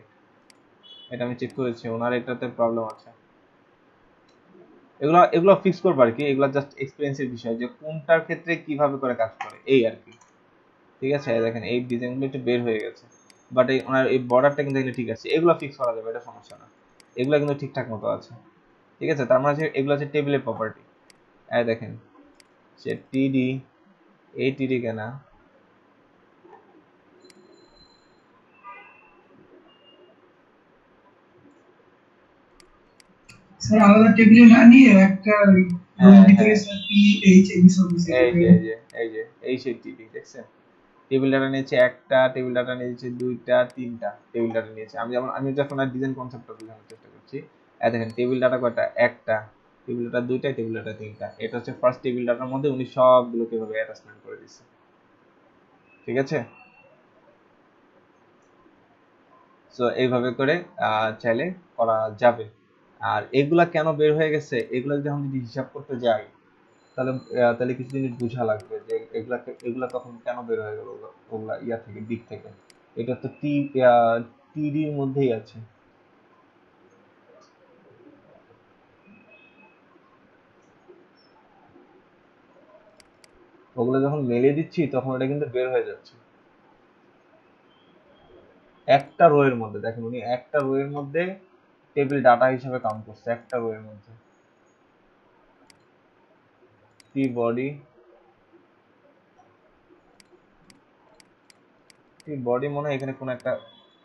Speaker 1: এটা আমি চেক করেছি, ওনার এটাতে প্রবলেম আছে। এগুলো এগুলো ফিক্স করবো আর কি, এগুলো জাস্ট এক্সপিরিয়েন্সের বিষয় যে কোনটার ক্ষেত্রে কিভাবে করে কাজ করে এই আর কি। ঠিক আছে, দেখেন এই ডিজাইনগুলো একটু বের হয়ে গেছে, বাট এই ওনার এই বর্ডারটা কিন্তু এগুলো ঠিক আছে, এগুলো ফিক্স করা যাবে, এটা সমস্যা না, এগুলো কিন্তু ঠিকঠাক মতো আছে। ঠিক আছে, তার মানে এগুলো হচ্ছে টেবিলের প্রপার্টি। দেখেন সে টিডি, এই টিডি কেনা,
Speaker 7: স্যার আলাদা টেবিলে না নিয়ে একটা রোর ভিতরে স্যার পি এইচ এম সব
Speaker 1: এই যে এই সেই টিডি দেখছেন, টেবিল ডাটা নিয়েছে একটা, টেবিল ডাটা নিয়েছে দুইটা, তিনটা টেবিল ডাটা নিয়েছে। আমি যখন ডিজাইন কনসেপ্টটা বোঝানোর চেষ্টা করছি। দেখেন টেবিল ডাটা কয়টা, একটা, টেবিল ডাটা দুইটা, টেবিল ডাটা তিনটা। এটা হচ্ছে ফার্স্ট টেবিল ডাটার মধ্যে উনি সবগুলোকে এভাবে অ্যাটাচমেন্ট করে দিচ্ছে। ঠিক আছে, সো এইভাবে করে চাইলে করা যাবে। আর এগুলা কেন বের হয়ে গেছে, এগুলা যখন যদি হিসাব করতে যাই তাহলে কিছু জিনিস বোঝা লাগবে যে এগুলা তখন কেন বের হয়ে গেল, ওগুলা ইয়া থেকে, দিক থেকে। এটা তো টিডির মধ্যেই আছে। ওগুলো যখন মেলে দিচ্ছি তখন ওটা কিন্তু বের হয়ে যাচ্ছে একটা রো এর মধ্যে। দেখেন উনি একটা রো এর মধ্যে টেবিল ডাটা হিসেবে কাউন্ট করছে, একটা রো এর মধ্যে। টি বডি, টি বডি মনে হয় এখানে কোনো একটা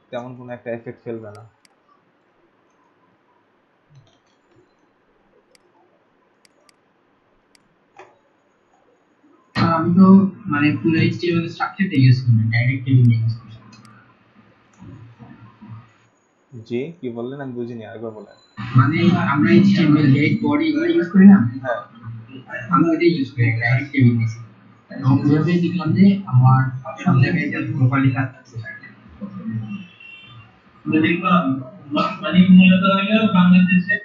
Speaker 1: তেমন কোনো একটা এফেক্ট ফেলবে না।
Speaker 3: আমি তো মানে পুরো এইচটিএমএল স্ট্রাকচারটা ইউজ করি না, ডাইরেক্ট টেবিল ইউজ করি।
Speaker 1: জি কি বললেন, আমি বুঝিনি, আরেকবার বলেন।
Speaker 3: মানে আমরা এইচটিএমএল হেড বডি এগুলো ইউজ করি না,
Speaker 1: হ্যাঁ,
Speaker 3: আমি ওইটাই ইউজ করি, ডাইরেক্ট টেবিল ইউজ করি। এবং ওইভাবে দেখলাম যে আমার সব জায়গায় যে প্রপারলি কাজ করছে। মানে মূলত হলো বাংলাদেশে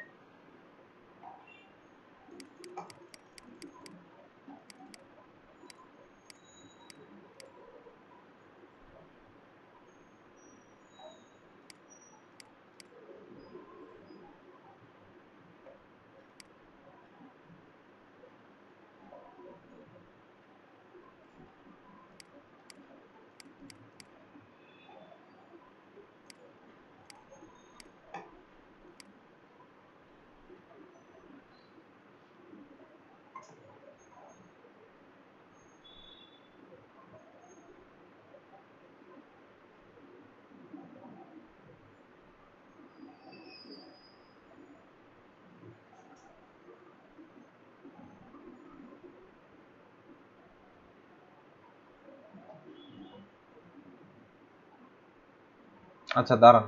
Speaker 1: আচ্ছা দাঁড়ান,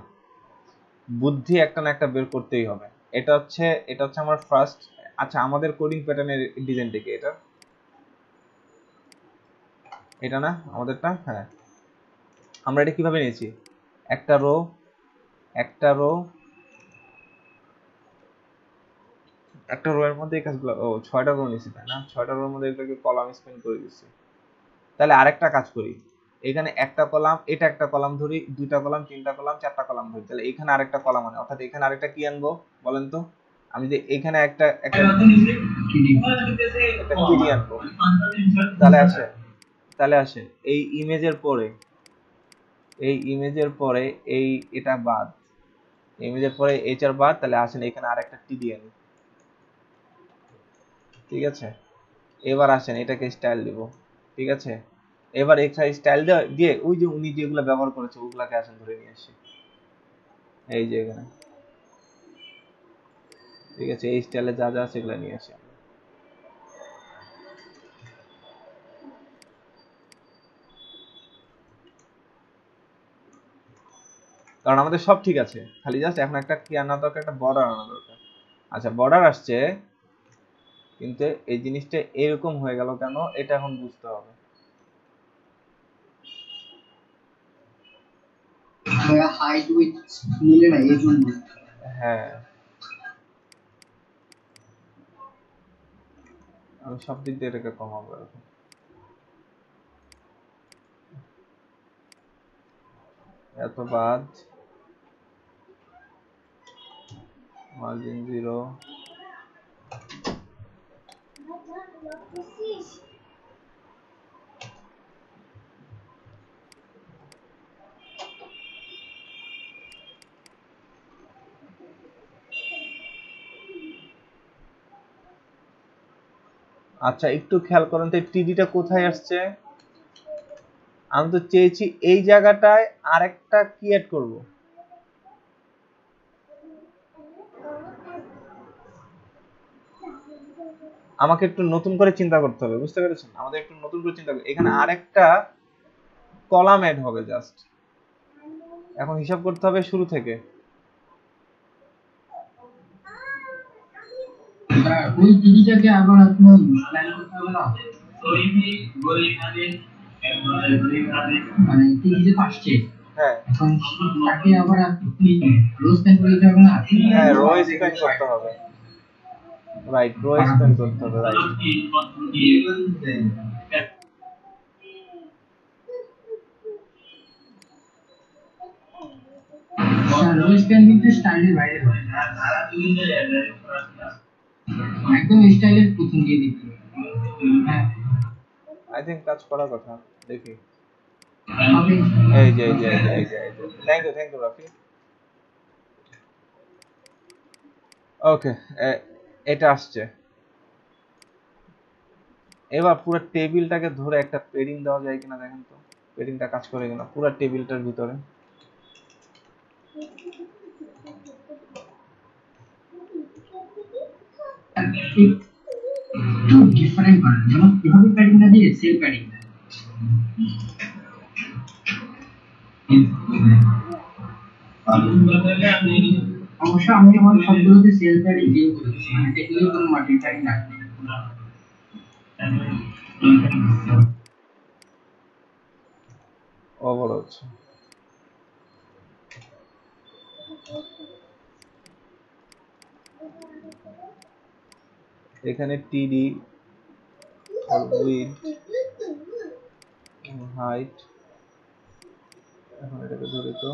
Speaker 1: বুদ্ধি একটা না একটা বের করতেই হবে। এটা হচ্ছে আমার ফার্স্ট। আচ্ছা আমাদের কোডিং প্যাটার্নের ডিজাইনটা কি এটা না আমাদেরটা? হ্যাঁ, আমরা এটা কিভাবে নিয়েছি, একটা রো, একটা রো, একটা রো এর মধ্যে এই কাজগুলো, ও 6টা রো নিয়েছি তাই না, 6টা রোর মধ্যে এগুলোকে কলাম স্পেন করে দিচ্ছি। তাহলে আরেকটা কাজ করি, এখানে একটা কলাম, এটা একটা কলাম ধরি, দুইটা কলাম, তিনটা কলাম, চারটা কলাম ধরি, তাহলে এখানে আরেকটা কলাম আনে, অর্থাৎ এখানে আরেকটা কি আনবো বলেন তো? আমি যে এখানে একটা একটা টিডি আনবো, তাহলে আসে এই ইমেজের পরে, এই এটা বাদ, ইমেজের পরে এইচআর বাদ, তাহলে আসেন এখানে আরেকটা টিডি আনি। ঠিক আছে, এবার আসেন এটাকে স্টাইল দিব। ঠিক আছে, এবার এক্সট্রা স্টাইল দিয়ে ওই যে উনি যেগুলো ব্যবহার করেছে ওগুলাকে আসেন ধরে নিয়ে আসি এই যে এখানে। ঠিক আছে, এই স্টাইলে যা যা আছে এগুলো নিয়ে আসি আমরা। কারণ আমাদের সব ঠিক আছে, খালি জাস্ট এখন একটা কি আনা দরকার, একটা বর্ডার আনা দরকার। আচ্ছা বর্ডার আসছে, কিন্তু এই জিনিসটা এরকম হয়ে গেল কেন, এটা এখন বুঝতে হবে।
Speaker 7: হাইট উইথ মিলে না এই জন্য।
Speaker 1: হ্যাঁ আমি সব দিক দিয়ে এটাকে কমাবো এখন। এত বাদ, মার্জিন 0, আচ্ছা একটু খেয়াল করেন তো টিডিটা কোথায় আসছে। আমি তো চেয়েছি এই জায়গাটায় আরেকটা কি অ্যাড করব। আমাকে একটু নতুন করে চিন্তা করতে হবে, বুঝতে পেরেছেন? আমাদের একটু নতুন করে চিন্তা করতে, এখানে আরেকটা কলাম অ্যাড হবে জাস্ট। এখন হিসাব করতে হবে শুরু থেকে।
Speaker 5: ওই টিভিটাকে আবার আপনি প্ল্যান করতে হবে না, মানে টিভি যে আসছে
Speaker 1: হ্যাঁ
Speaker 5: এখন তাকে আবার আপনি রোজ প্ল্যান করে দিতে হবে না।
Speaker 1: হ্যাঁ, রো স্প্যান করতে হবে, রাইট, রো স্প্যান করতে হবে, রাইট।
Speaker 5: রোজ প্ল্যান কিন্তু স্টাইলের বাইরে হবে, একদম স্টাইলের প্রথম দিয়ে দিতে হবে। হ্যাঁ
Speaker 1: আই থিংক কাজ করার কথা, দেখি।
Speaker 5: হবে।
Speaker 1: এই যে থ্যাংক ইউ রাফি। ওকে, এটা আসছে। এবার পুরো টেবিলটাকে ধরে একটা পেডিং দেওয়া যায় কিনা দেখেন তো, পেডিংটা কাজ করে কিনা পুরো টেবিলটার ভিতরে।
Speaker 5: একটু ডিফারেন্ট করেন, যেমন এভাবে প্যাডিং না দিয়ে সেল প্যাডিং দেন। অবশ্য আমি আমার সবগুলোতে সেল প্যাডিং দিয়ে করেছি, মানে টেকনিক্যাল কোনো মার্কেট প্যাডিং রাখি।
Speaker 1: ওভার হচ্ছে। এখানে টিডি উইথ হাইট, এখন এটাকে ধরে তো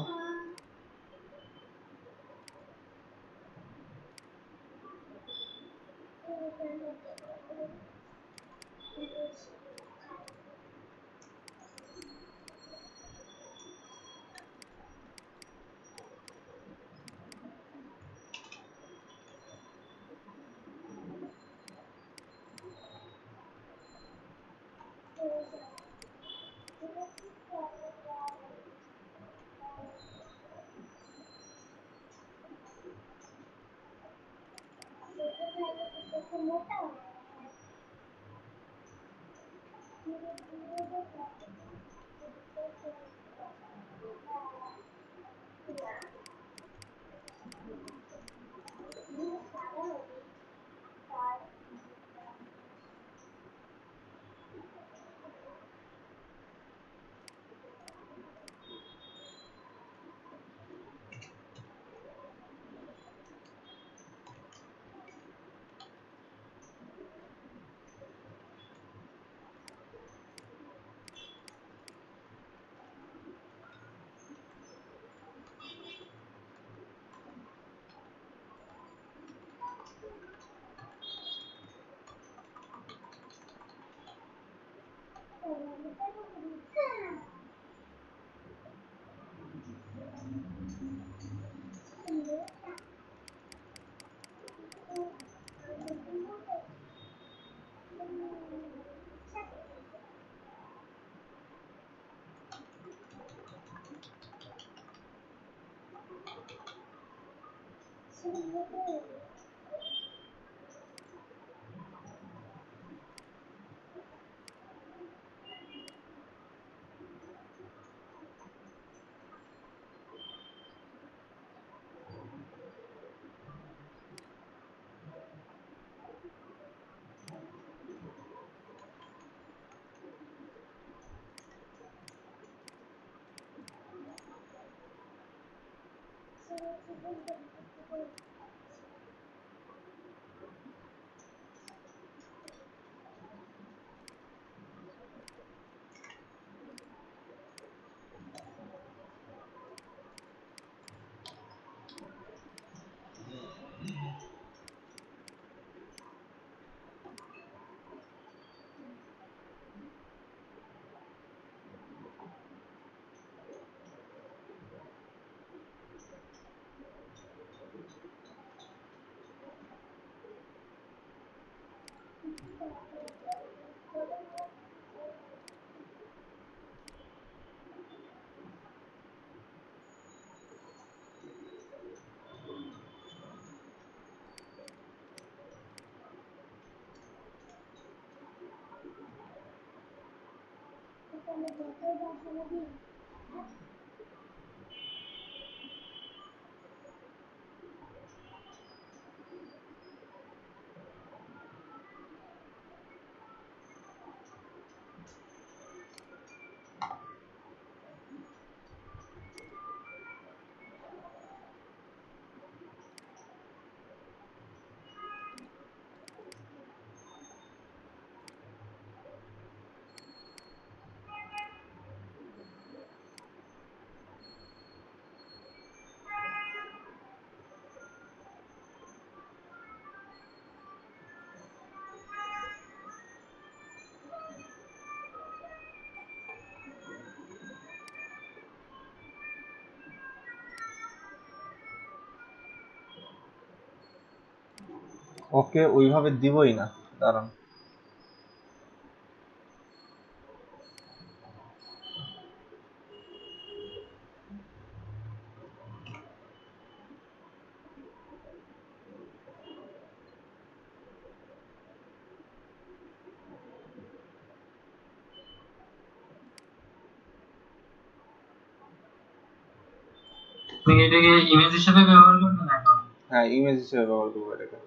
Speaker 1: ওকে ওইভাবে দিবই না, দাঁড়ান।
Speaker 8: তুমি এটাকে ইমেজ হিসেবে ব্যবহার করবে না এখন?
Speaker 1: হ্যাঁ, ইমেজ হিসেবে ব্যবহার করবো এটাকে।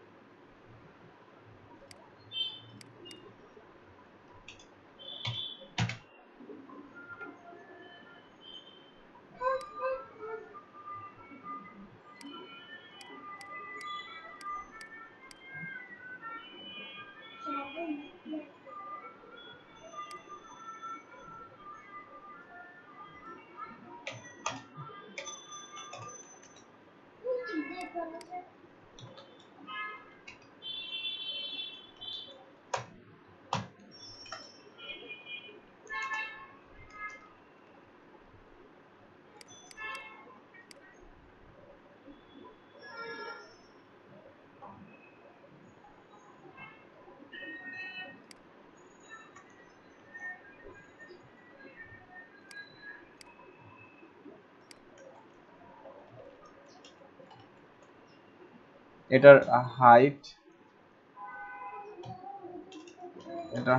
Speaker 1: এটার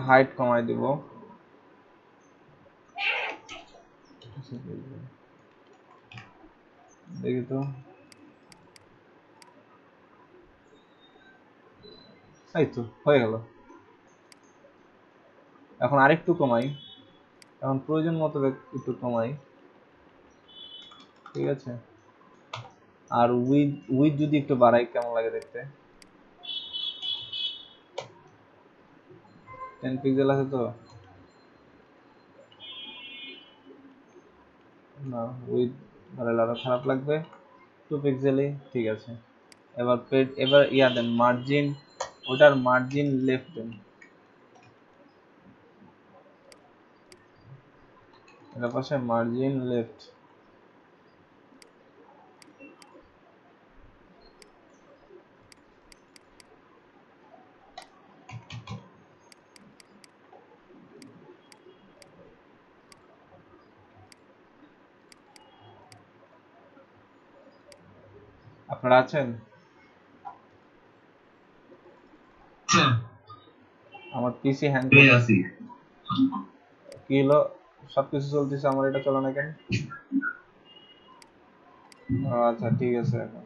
Speaker 1: হাইট কমাই দিব। দেখি তো, এই তো হয়ে গেল। এখন আরেকটু কমাই, এখন প্রয়োজন মতো একটু কমাই, ঠিক আছে। আর উইথ যদি একটু বাড়াই কেমন লাগে দেখতে? 10 পিক্সেল আছে তো না, উইথ বাড়ালে আরো খারাপ লাগবে। 2 পিক্সেলই ঠিক আছে। এবার ইয়া দেন মার্জিন, ওটার মার্জিন লেফট দেন। এর পাশে মার্জিন লেফট। আপনারা আছেন? আমার পিসি হ্যাং করতেছে। কি হলো? সবকিছু চলতেছে, আমার এটা চলে না কেন? আচ্ছা ঠিক আছে। এখন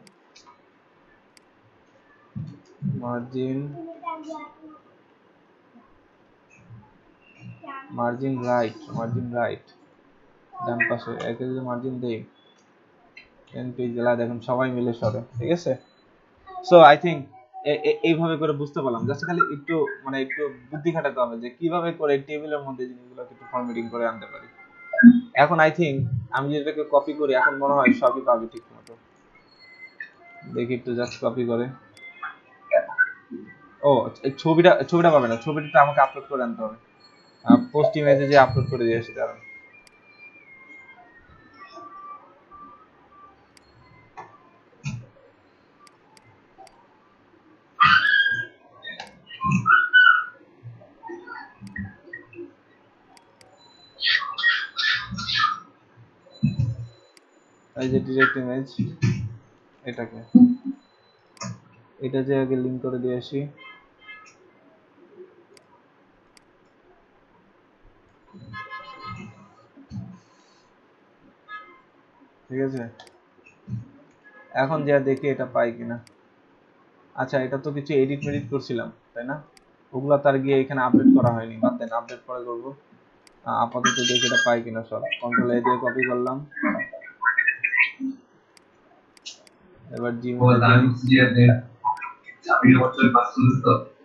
Speaker 1: মার্জিন রাইট ডান পাশে একে যদি মার্জিন দেই 10 পিক্সেল, দেখুন সবাই মিলে সরে, ঠিক আছে। সো আই থিঙ্ক এইভাবে করে বুঝতে পারলাম। জাস্ট খালি একটু মানে একটু বুদ্ধি খাটাতে হবে যে কিভাবে করে টেবিলের মধ্যে জিনিসগুলোকে একটু ফরম্যাটিং করে আনতে পারি। এখন আই থিঙ্ক আমি যেটাকে কপি করি, এখন মনে হয় সবই পাবে ঠিক মতো। দেখি একটু জাস্ট কপি করে। ও ছবিটা পাবে না, ছবিটা আমাকে আপলোড করে আনতে হবে। পোস্ট ইমেজে যে আপলোড করে দিয়ে আসি, দাঁড়ান। এই যে ডিরেক্ট ইমেজ, এটা যে আগে লিংক করে দিয়ে আসি। ঠিক আছে, এখন যা দেখি এটা পাই কিনা। আচ্ছা, এটা তো কিছু এডিট মেডিট করছিলাম তাই না, ওগুলা তার গিয়ে এখানে আপডেট করা হয়নি, বাদ দেন, আপডেট পরে করবো। আপাতত দেখি এটা পাই কিনা। সব কন্ট্রোল এ দিয়ে কপি করলাম, এবার জিমেলে যাই।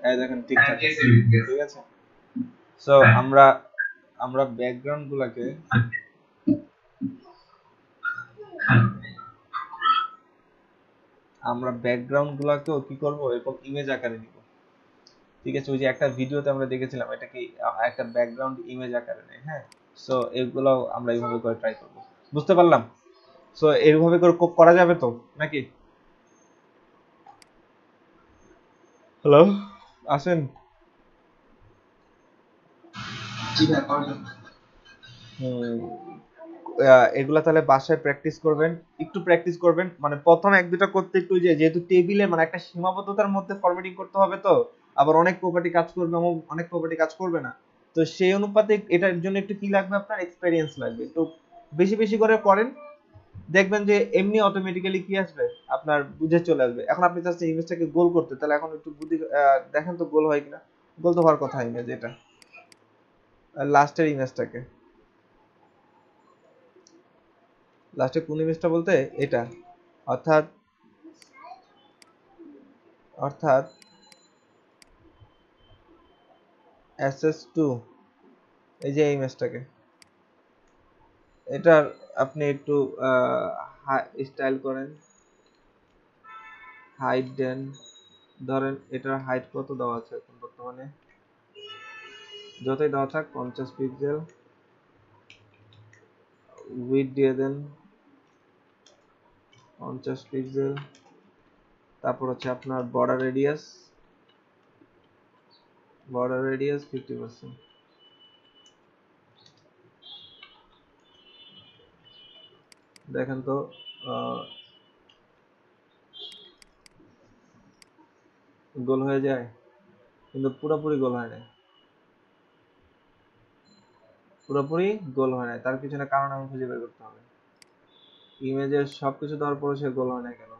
Speaker 1: এই দেখেন ঠিকঠাক আছে, ঠিক আছে। সো আমরা ব্যাকগ্রাউন্ড গুলাকে কি করব, এরকম ইমেজ আকারে নিব, ঠিক আছে। ওই যে একটা ভিডিওতে আমরা দেখেছিলাম এটা কি একটা ব্যাকগ্রাউন্ড ইমেজ আকারে নেয়, হ্যাঁ। সো এগুলো আমরা এইভাবে করে ট্রাই করব, বুঝতে পারলাম। সো এইভাবে করে করা যাবে তো নাকি? হ্যালো, আসেন।
Speaker 7: জি ভাই, পাওয়া যাবে।
Speaker 1: এগুলা তাহলে বাসায় প্র্যাকটিস করবেন, একটু প্র্যাকটিস করবেন। মানে প্রথম এক দুটা করতে একটু, যেহেতু টেবিলে মানে একটা সীমাবদ্ধতার মধ্যে ফরম্যাটিং করতে হবে, তো আবার অনেক প্রপার্টি কাজ করবে এবং অনেক প্রপার্টি কাজ করবে না। তো সেই অনুপাতে এটার জন্য একটু কি লাগবে, আপনার এক্সপেরিয়েন্স লাগবে। তো বেশি বেশি করে করেন, দেখবেন যে এমনি অটোমেটিক্যালি কি আসবে, আপনার বুঝে চলে আসবে। এখন আপনি চাচ্ছেন ইমেজটাকে গোল করতে, তাহলে এখন একটু বুদ্ধি দেখেন তো গোল হয় কিনা। গোল তো হওয়ার কথা ইমেজ, এটা লাস্টের ইমেজটাকে, লাস্টে কোন ইমেজটা বলতে এটা, অর্থাৎ SS2, এই যে ইমেজটাকে, এটার আপনি একটু স্টাইল করেন, হাইট দেন। ধরেন এটার হাইট কত দেওয়া আছে এখন বর্তমানে, যতই দেওয়া থাক 50 পিক্সেল। উইডথ দিয়ে দেন 50 পিক্সেল। তারপর হচ্ছে আপনার বর্ডার রেডিয়াস 50%। দেখেন তো গোল হয়ে যায়, কিন্তু পুরোপুরি গোল হয় না, তার পিছনে কারণ আমি খুঁজে বের করতে হবে। ইমেজের সবকিছু দেওয়ার পরে সে গোল হয় না কেন,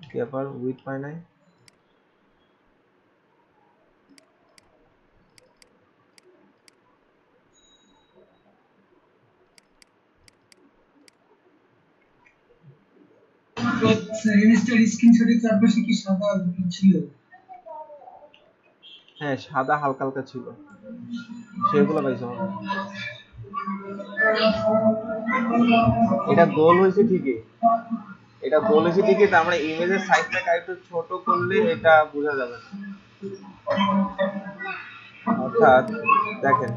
Speaker 1: কি ব্যাপার, উইথ পায় নাই।
Speaker 7: ইমেজটার স্ক্রিনশটের চারপাশে কি সাদা ছিল?
Speaker 1: হ্যাঁ, সাদা হালকা হালকা ছিল, সেগুলো পাইছো। এটা গোল হয়েছে ঠিকই, তার মানে ইমেজের সাইজটাকে একটু ছোট করলে এটা বোঝা যাবে না। অর্থাৎ দেখেন,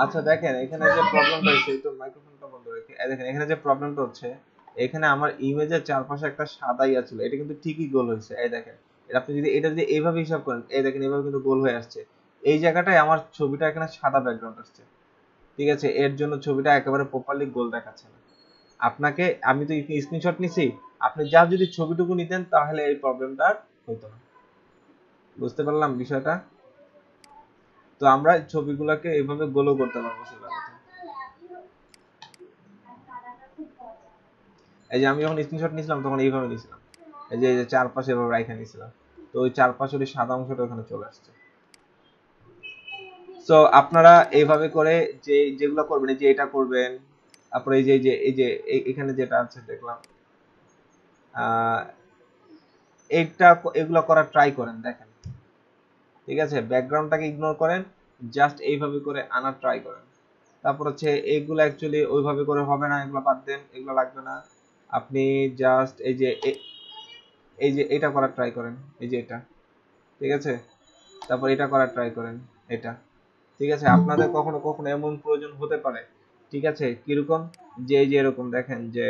Speaker 1: আচ্ছা দেখেন এখানে যে প্রবলেমটা হচ্ছে, একটু মাইক্রোফোনটা বন্ধ রেখে, দেখেন এখানে যে প্রবলেমটা হচ্ছে, এখানে আমার ইমেজের চারপাশে একটা সাদা ইয়া ছিল, এটা কিন্তু ঠিকই গোল হয়েছে। এই দেখেন, আপনি যদি এটা যদি এইভাবে হিসাব করেন, এই দেখেন এইভাবে কিন্তু গোল হয়ে আসছে। এই জায়গাটায় আমার ছবিটা এখানে সাদা ব্যাকগ্রাউন্ড আসছে, ঠিক আছে। এর জন্য ছবিটা একেবারে প্রপারলি গোল দেখাচ্ছে না। আপনাকে, আমি তো স্ক্রিনশট নিছি, আপনি যা যদি ছবিটুকু নিতেন তাহলে এই প্রবলেমটা হতো না। বুঝতে পারলাম বিষয়টা। তো আমরা ছবিগুলোকে এইভাবে গোলও করতে পারবো সেটা কথা। এই যে আমি যখন স্ক্রিনশট নিছিলাম তখন এইভাবে নিছিলাম, এই যে চারপাশে এভাবে রাইখা নিছিলাম, তো ওই চারপাশের ওই সাদা অংশটা ওখানে চলে আসছে। সো আপনারা এইভাবে করে যেগুলো করবেন, এই যে এটা করবেন, তারপরে এই যে এখানে যেটা আছে দেখলাম, এগুলো করার ট্রাই করেন, দেখেন, ঠিক আছে। ব্যাকগ্রাউন্ডটাকে ইগনোর করেন, জাস্ট এইভাবে করে আনার ট্রাই করেন। তারপর হচ্ছে এইগুলো অ্যাকচুয়ালি ওইভাবে করে হবে না, এগুলো বাদ দেন, এগুলো লাগবে না। আপনি জাস্ট এই যে এটা করার ট্রাই করেন, এই যে এটা, ঠিক আছে। তারপর এটা করার ট্রাই করেন, এটা, ঠিক আছে। আপনাদের কখনো কখনো এমন প্রয়োজন হতে পারে, ঠিক আছে, কিরকম, যে এই যে এরকম দেখেন যে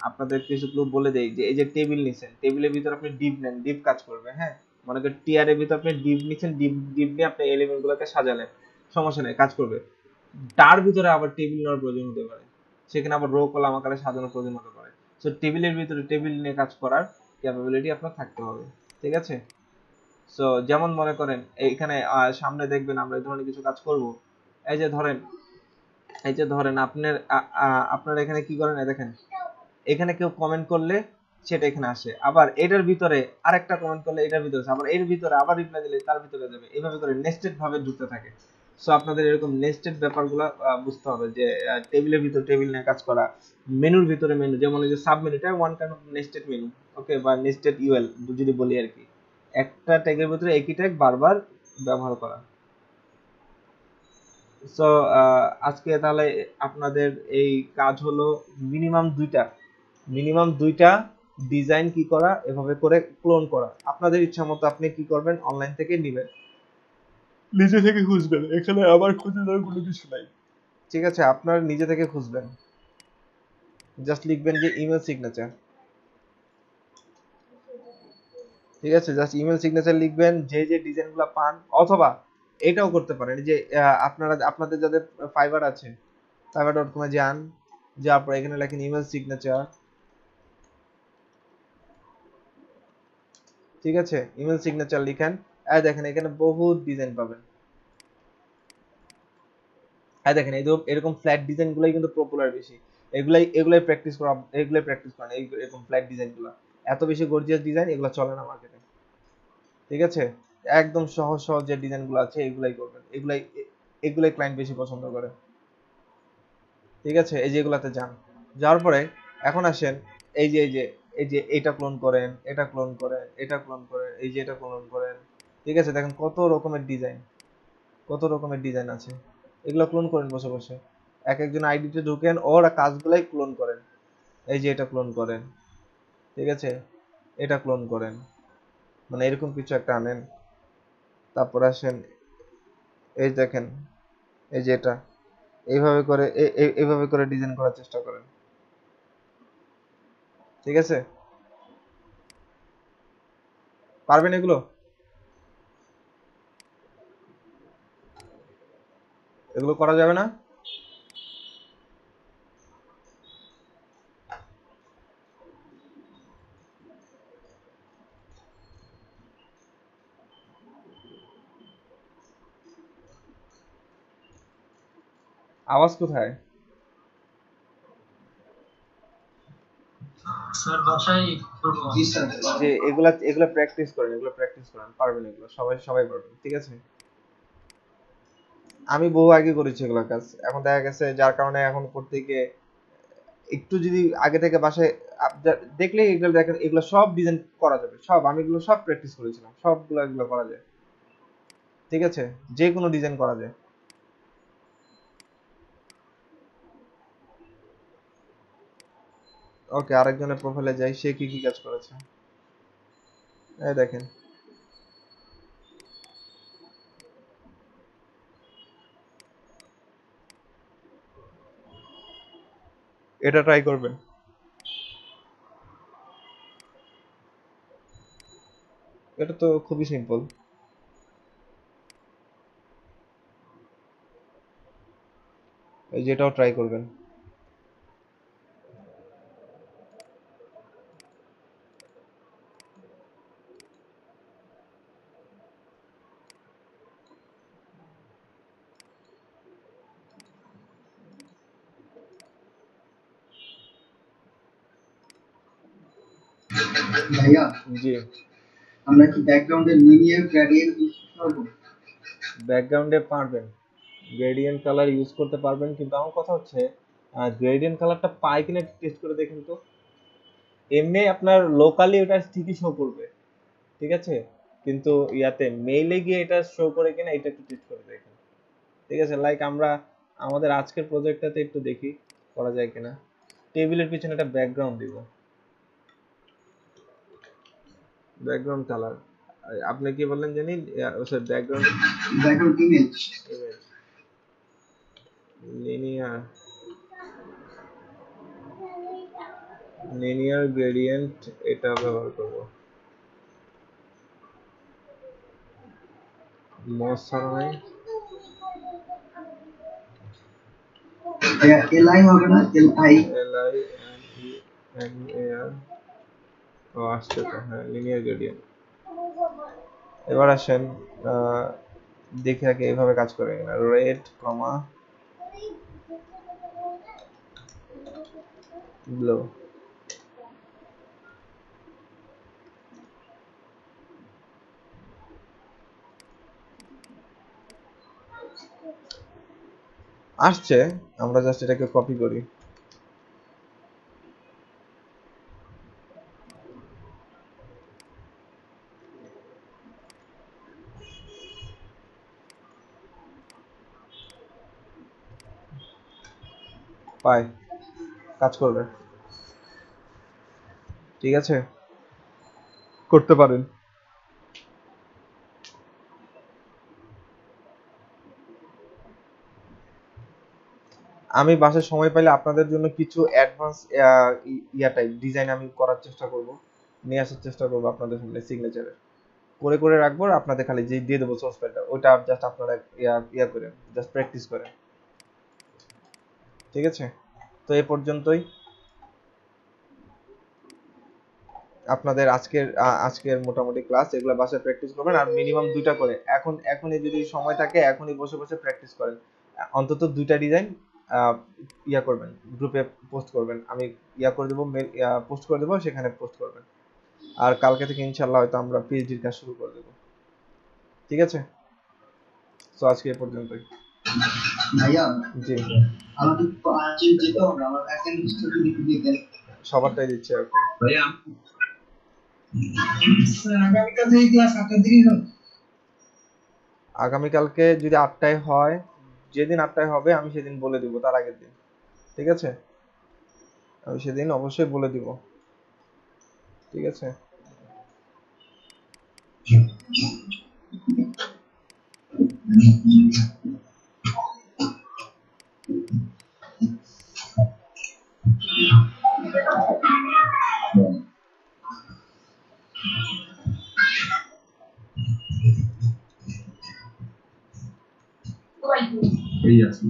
Speaker 1: আপনাদের কিছু ক্লু বলে দেই যে এই যে টেবিল নিছেন, টেবিলের ভিতর আপনি ডিপ নেন, ডিপ কাজ করবে। হ্যাঁ, মনে করেন টিয়ারের ভিতর আপনি ডিপ নিছেন, ডিপ নিয়ে আপনি এলিমেন্ট গুলোকে সাজালেন, সমস্যা নেই, কাজ করবে। তার ভিতরে আবার টেবিল নেওয়ার প্রয়োজন হতে পারে, সেখানে আবার রো কলাম আকারে সাজানোর প্রয়োজন হতে পারে। সো টেবিলের ভিতরে টেবিল নিয়ে কাজ করার ক্যাপাবিলিটি আপনার থাকতে হবে, ঠিক আছে? সো যেমন মনে করেন এইখানে সামনে দেখবেন আমরা এই ধরনের কিছু কাজ করব। এই যে ধরেন, আপনার এখানে কি করেন, দেখেন এখানে কেউ কমেন্ট করলে সেটা এখানে আসে, আবার এটার ভিতরে আরেকটা কমেন্ট করলে এটার ভিতরে আসে, আবার এর ভিতরে আবার রিপ্লাই দিলে তার ভিতরে যাবে, এইভাবে করে নেস্টেড ভাবে ঢুকতে থাকে। সো আপনাদের এরকম নেস্টেড ব্যাপারগুলো বুঝতে হবে যে টেবিলের ভিতরে টেবিল নিয়ে কাজ করা, মেনুর ভিতরে মেনু, যেমন এই যে সাব মেনুটা one kind of nested menu, okay, বা নেস্টেড ইউএল যদি বলি আর কি, একটা ট্যাগের ভিতরে একই ট্যাগ বারবার ব্যবহার করা। সো আজকে তাহলে আপনাদের এই কাজ হলো মিনিমাম দুইটা ডিজাইন কি করা, এভাবে করে ক্লোন করা। আপনাদের ইচ্ছা মতো আপনি কি করবেন, অনলাইন থেকে নেবেন, নিজে থেকে খুঁজবেন, এখানে আবার খুঁজে দেওয়ার কোনো কিছু নাই, ঠিক আছে? আপনার নিজে থেকে খুঁজবেন, জাস্ট লিখবেন যে ইমেল সিগনেচার, ঠিক আছে? জাস্ট ইমেল সিগনেচার লিখবেন, যে যে ডিজাইনগুলো পান, অথবা এটাও করতে পারেন যে আপনাদের যাদের ফাইবার আছে, fiverr.com এ যান, যাওয়ার পর এখানে লেখেন ইমেল সিগনেচার, ঠিক আছে? ইমেল সিগনেচার লিখেন, আর দেখেন এখানে বহুত ডিজাইন পাবেন। আর দেখেন এরকম ফ্ল্যাট ডিজাইন গুলাই কিন্তু পপুলার বেশি, এগুলাই প্র্যাকটিস করেন, এরকম ফ্ল্যাট ডিজাইন গুলা। এত বেশি গর্জিয়াস ডিজাইন এগুলো চলে না মার্কেটে, ঠিক আছে? একদম সহজ সহজ যে ডিজাইন গুলো আছে এগুলাই করবেন, এগুলাই ক্লায়েন্ট বেশি পছন্দ করে, ঠিক আছে? এই যে এগুলাতে যান, যাওয়ার পরে এখন আসেন এই যে এটা ক্লোন করেন, এটা ক্লোন করেন, এটা ক্লোন করেন, এই যে এটা ক্লোন করেন, ঠিক আছে? দেখেন কত রকমের ডিজাইন আছে, এগুলো ক্লোন করেন বসে বসে, এক একজন আইডিতে ঢুকেন, ওর কাজগুলাই ক্লোন করেন। এই যে এটা ক্লোন করেন, ঠিক আছে? এটা ক্লোন করেন, মানে এরকম কিছু একটা আনেন। তারপর আসেন, এই দেখেন এই যে এটা, এইভাবে করে ডিজাইন করার চেষ্টা করেন, ঠিক আছে? পারবেন এগুলো? এগুলো করা যাবে না? আওয়াজ কোথায়?
Speaker 8: স্যার বাসায় করবো।
Speaker 7: জি স্যার।
Speaker 1: যে এগুলা প্র্যাকটিস করেন, পারবেন এগুলো, সবাই পারবেন, ঠিক আছে? আমি বহু আগে করেছি এগুলো কাজ, এখন দেখা গেছে যার কারণে এখন করতে গিয়ে একটু যদি আগে থেকে বাসায় দেখলে এগুলো দেখেন, এগুলো সব ডিজাইন করা যাবে, আমি এগুলো সব প্র্যাকটিস করেছিলাম, এগুলো করা যায়, ঠিক আছে? যে কোনো ডিজাইন করা যায়। ওকে, আরেকজনের প্রোফাইলে যাই, সে কি কি কাজ করেছে, এই দেখেন। এটা ট্রাই করবেন, এটা তো খুবই সিম্পল। এই যেটাও ট্রাই করবেন।
Speaker 5: ভাইয়া
Speaker 1: জি,
Speaker 5: আমরা কি ব্যাকগ্রাউন্ডে লিনিয়ার গ্রেডিয়েন্ট ইউজ করব?
Speaker 1: ব্যাকগ্রাউন্ডে পারবেন, গ্রেডিয়েন্ট কালার ইউজ করতে পারবেন, কিন্তু আমার কথা হচ্ছে গ্রেডিয়েন্ট কালারটা পাই কিনা টেস্ট করে দেখেন তো। এমনি আপনার লোকালি ওটা ঠিকই শো করবে, ঠিক আছে? কিন্তু ইয়াতে মেইলে গিয়ে এটা শো করে কিনা এটা একটু টেস্ট করে দেখেন, ঠিক আছে? লাইক আমরা আমাদের আজকের প্রজেক্টটাতে একটু দেখি করা যায় কিনা। টেবিলের পিছনে একটা ব্যাকগ্রাউন্ড দিব, ব্যাকগ্রাউন্ড কালার, আপনি কি বললেন জানি,
Speaker 5: background image
Speaker 1: linear linear gradient এটা ব্যবহার করব। মোস ছাড়া নাই,
Speaker 5: এলআই হবে না, এলআই
Speaker 1: এলআই এন এ আর, ও আসছে তো, হ্যাঁ লিনিয়ার গ্রেডিয়েন্ট। এবার আসেন দেখে আগে এইভাবে কাজ করে কিনা। রেড কমা ব্লু, আসছে, আমরা জাস্ট এটাকে কপি করি। পাই, কাজ করবে, ঠিক আছে, করতে পারেন। আমি বাসায় সময় পাইলে আপনাদের জন্য কিছু অ্যাডভান্স টাইপ ডিজাইন আমি করার চেষ্টা করব, নিয়ে আসার চেষ্টা করব আপনাদের সামনে, সিগনেচারে করে করে রাখবো। আপনাদের খালি যে দিয়ে দেবো সোর্স ফাইলটা, ওটা জাস্ট আপনারা করেন, জাস্ট প্র্যাকটিস করেন, ঠিক আছে। তো এই পর্যন্তই আপনাদের আজকের মোটামুটি ক্লাস। এগুলো বাসায় প্র্যাকটিস করবেন, আর মিনিমাম 2টা করে এখনই যদি সময় থাকে এখনই বসে বসে প্র্যাকটিস করেন। অন্তত 2টা ডিজাইন করবেন, গ্রুপে পোস্ট করবেন, আমি করে দেবো, পোস্ট করে দেবো, সেখানে পোস্ট করবেন। আর কালকে থেকে ইনশাআল্লাহ হয়তো আমরা পিএইচডির কাজ শুরু করে দেবো, ঠিক আছে। তো আজকে এই পর্যন্তই।
Speaker 5: ভাইয়া
Speaker 1: জি,
Speaker 5: আমাকে তো আজকে যেতে হবে, আমার অ্যাসাইনমেন্ট যদি দিয়ে দেন।
Speaker 1: সবারটাই দিচ্ছে এখন
Speaker 6: ভাইয়া
Speaker 5: আগামীকাল থেকে ক্লাস 8টার দিকে হবে।
Speaker 1: আগামীকালকে যদি 8টায় হয়, যেদিন 8টায় হবে আমি সেদিন বলে দিব, তার আগের দিন, ঠিক আছে, আমি সেদিন অবশ্যই বলে দিব, ঠিক আছে।
Speaker 4: এই আছে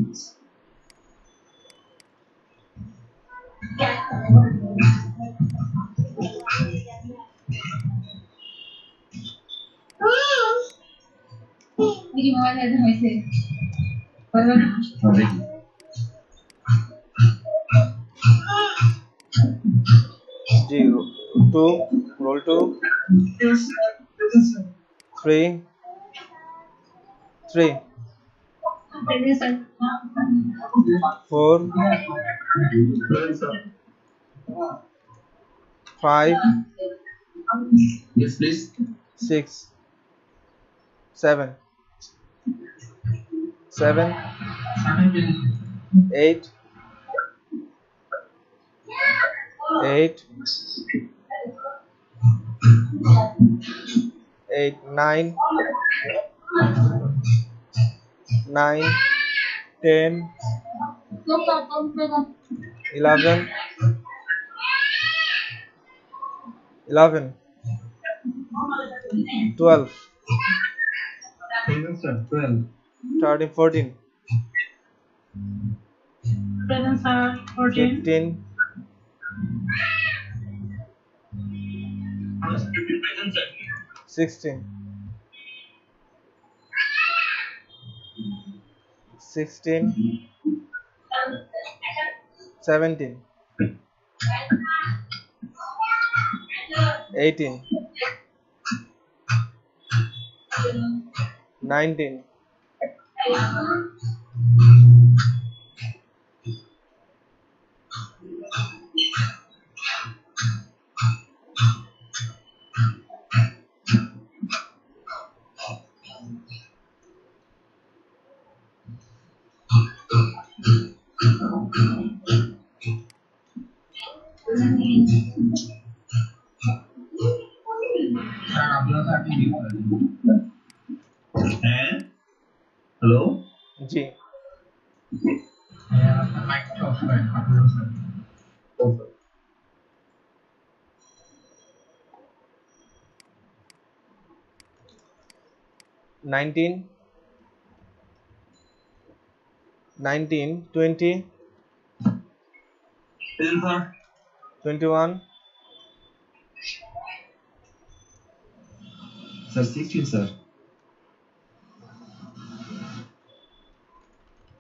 Speaker 2: দেখি মোবাইল হাতে হয়েছে।
Speaker 1: জি, 2 roll 2 3 3 4 5
Speaker 6: yes please
Speaker 1: 6 7 7 8 8 8 9 9 10 11 11 12 13 14 15 16 16 17 18 19
Speaker 6: স্যার আপনারা তো আপনি মিউট করেন। হ্যাঁ হ্যালো
Speaker 1: জি,
Speaker 6: আপনার মাইকটা অফ করেন আপনারা sir
Speaker 1: 19 20
Speaker 6: Present, sir.
Speaker 1: 21
Speaker 6: Sir, 16, sir.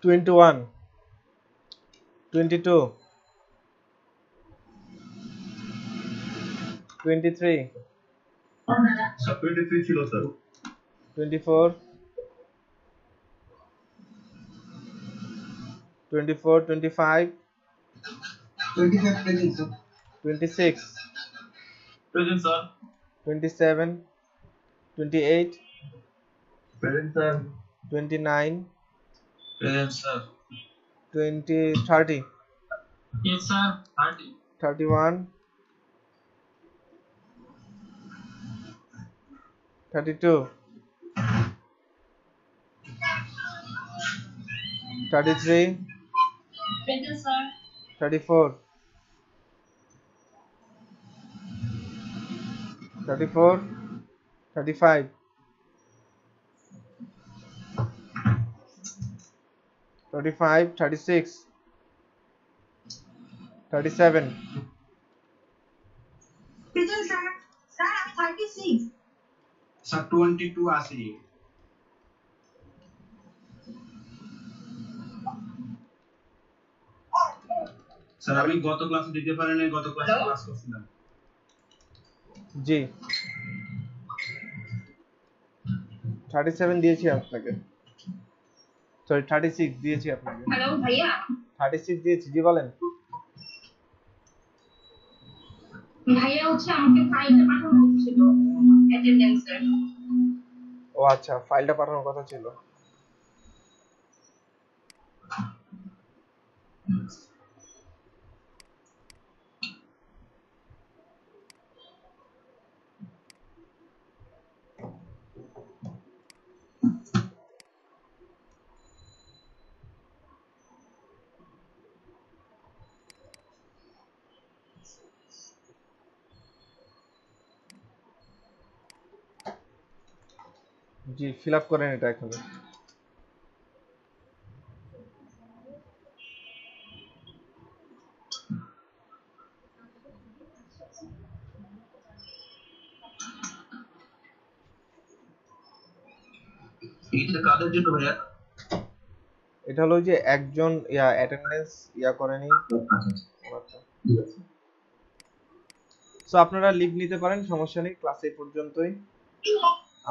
Speaker 1: 21 22 23
Speaker 6: Sir, 23 ছিল, sir.
Speaker 1: 24 25
Speaker 7: 25 present, sir.
Speaker 1: 26
Speaker 6: Present, sir.
Speaker 1: 27 28
Speaker 6: Present, sir.
Speaker 1: 29
Speaker 6: Present, sir.
Speaker 1: 30
Speaker 8: Yes, sir. 30.
Speaker 1: 31 32 33
Speaker 2: Present, sir.
Speaker 1: 34 34 35 35 36 37
Speaker 2: Present, sir. Sir, I'm 36.
Speaker 6: Sir, 22 আছে। স্যার আমি গত ক্লাসে দিতে পারি নাই, গত ক্লাসে ক্লাস করছিলাম।
Speaker 1: জি 37 দিয়েছি আপনাকে, সরি 36 দিয়েছি আপনাকে।
Speaker 2: হ্যালো ভাইয়া,
Speaker 1: 36 দিয়েছি, জি বলেন।
Speaker 2: ভাইয়া হচ্ছে আমাকে ফাইলটা পাঠানো হচ্ছিল অ্যাটেন্ডেন্সের।
Speaker 1: ও আচ্ছা, ফাইলটা পাঠানোর কথা ছিল। জি ফিল আপ করেন এটা এখন।
Speaker 6: এটা কাদের জন্য ভাইয়া?
Speaker 1: এটা হলো যে একজন অ্যাটেন্ডেন্স করেনি ওনারটা। সো আপনারা লিভ নিতে পারেন, সমস্যা নেই, ক্লাস এই পর্যন্তই।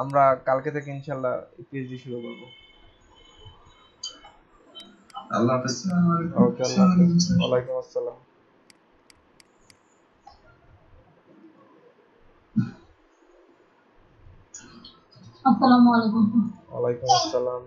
Speaker 1: আমরা কালকে থেকে ইনশাআল্লাহ পিএইচডি শুরু করব।
Speaker 6: আল্লাহ হাফেজ।
Speaker 1: ওকে, আল্লাহ হাফেজ। ওয়ালাইকুম আসসালাম।
Speaker 2: আসসালামু আলাইকুম।
Speaker 1: ওয়ালাইকুম আসসালাম।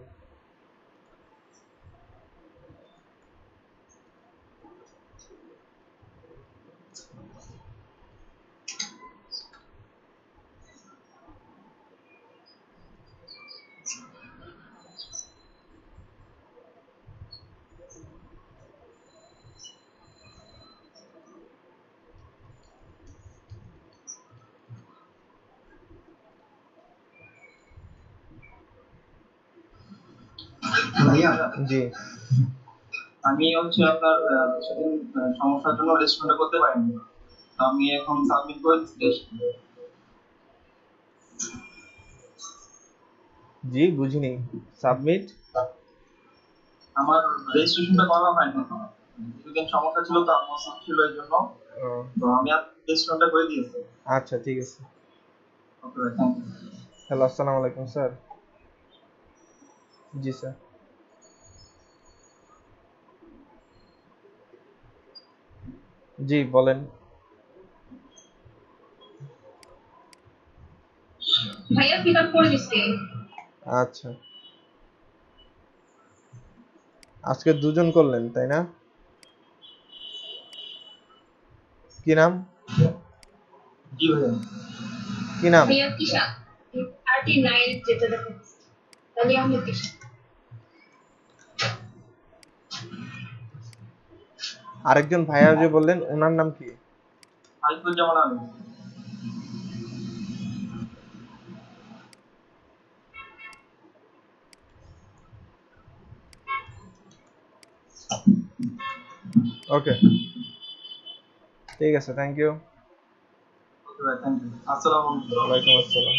Speaker 7: ভাইয়া,
Speaker 1: জি
Speaker 7: আমি হচ্ছে আপনার সেদিন সমস্যার জন্য রেস্টুরেন্টে করতে পারিনি, তো আমি এখন সাবমিট করে দিচ্ছি।
Speaker 1: জি বুঝিনি। সাবমিট?
Speaker 7: আমার রেজিস্ট্রেশনটা করা হয়নি, সেদিন সমস্যা ছিল তো, আমার ছিল এই জন্য, তো আমি আর রেজিস্ট্রেশনটা করে দিয়েছি।
Speaker 1: আচ্ছা ঠিক আছে।
Speaker 7: ওকে, থ্যাংক ইউ।
Speaker 1: হ্যালো, আসসালামু আলাইকুম স্যার। জি স্যার। জি বলেন।
Speaker 2: ভাইয়া ফিল আপ করে দিছি।
Speaker 1: আচ্ছা, আজকে দুজন করলেন তাই না? কি নাম?
Speaker 7: জি ভাইয়া।
Speaker 1: কি নাম?
Speaker 2: ভাইয়া তিশা, 39 যেটা দেখাচ্ছে তাহলে আমি তিশা।
Speaker 1: আরেকজন ভাইয়া যে বললেন ওনার নাম কি?
Speaker 7: আরিফুজ্জামান আলী।
Speaker 1: ওকে, ঠিক আছে, থ্যাংক ইউ।
Speaker 6: ওকে ভাই, থ্যাংক ইউ। আসসালামু আলাইকুম।
Speaker 1: ওয়ালাইকুম আসসালাম।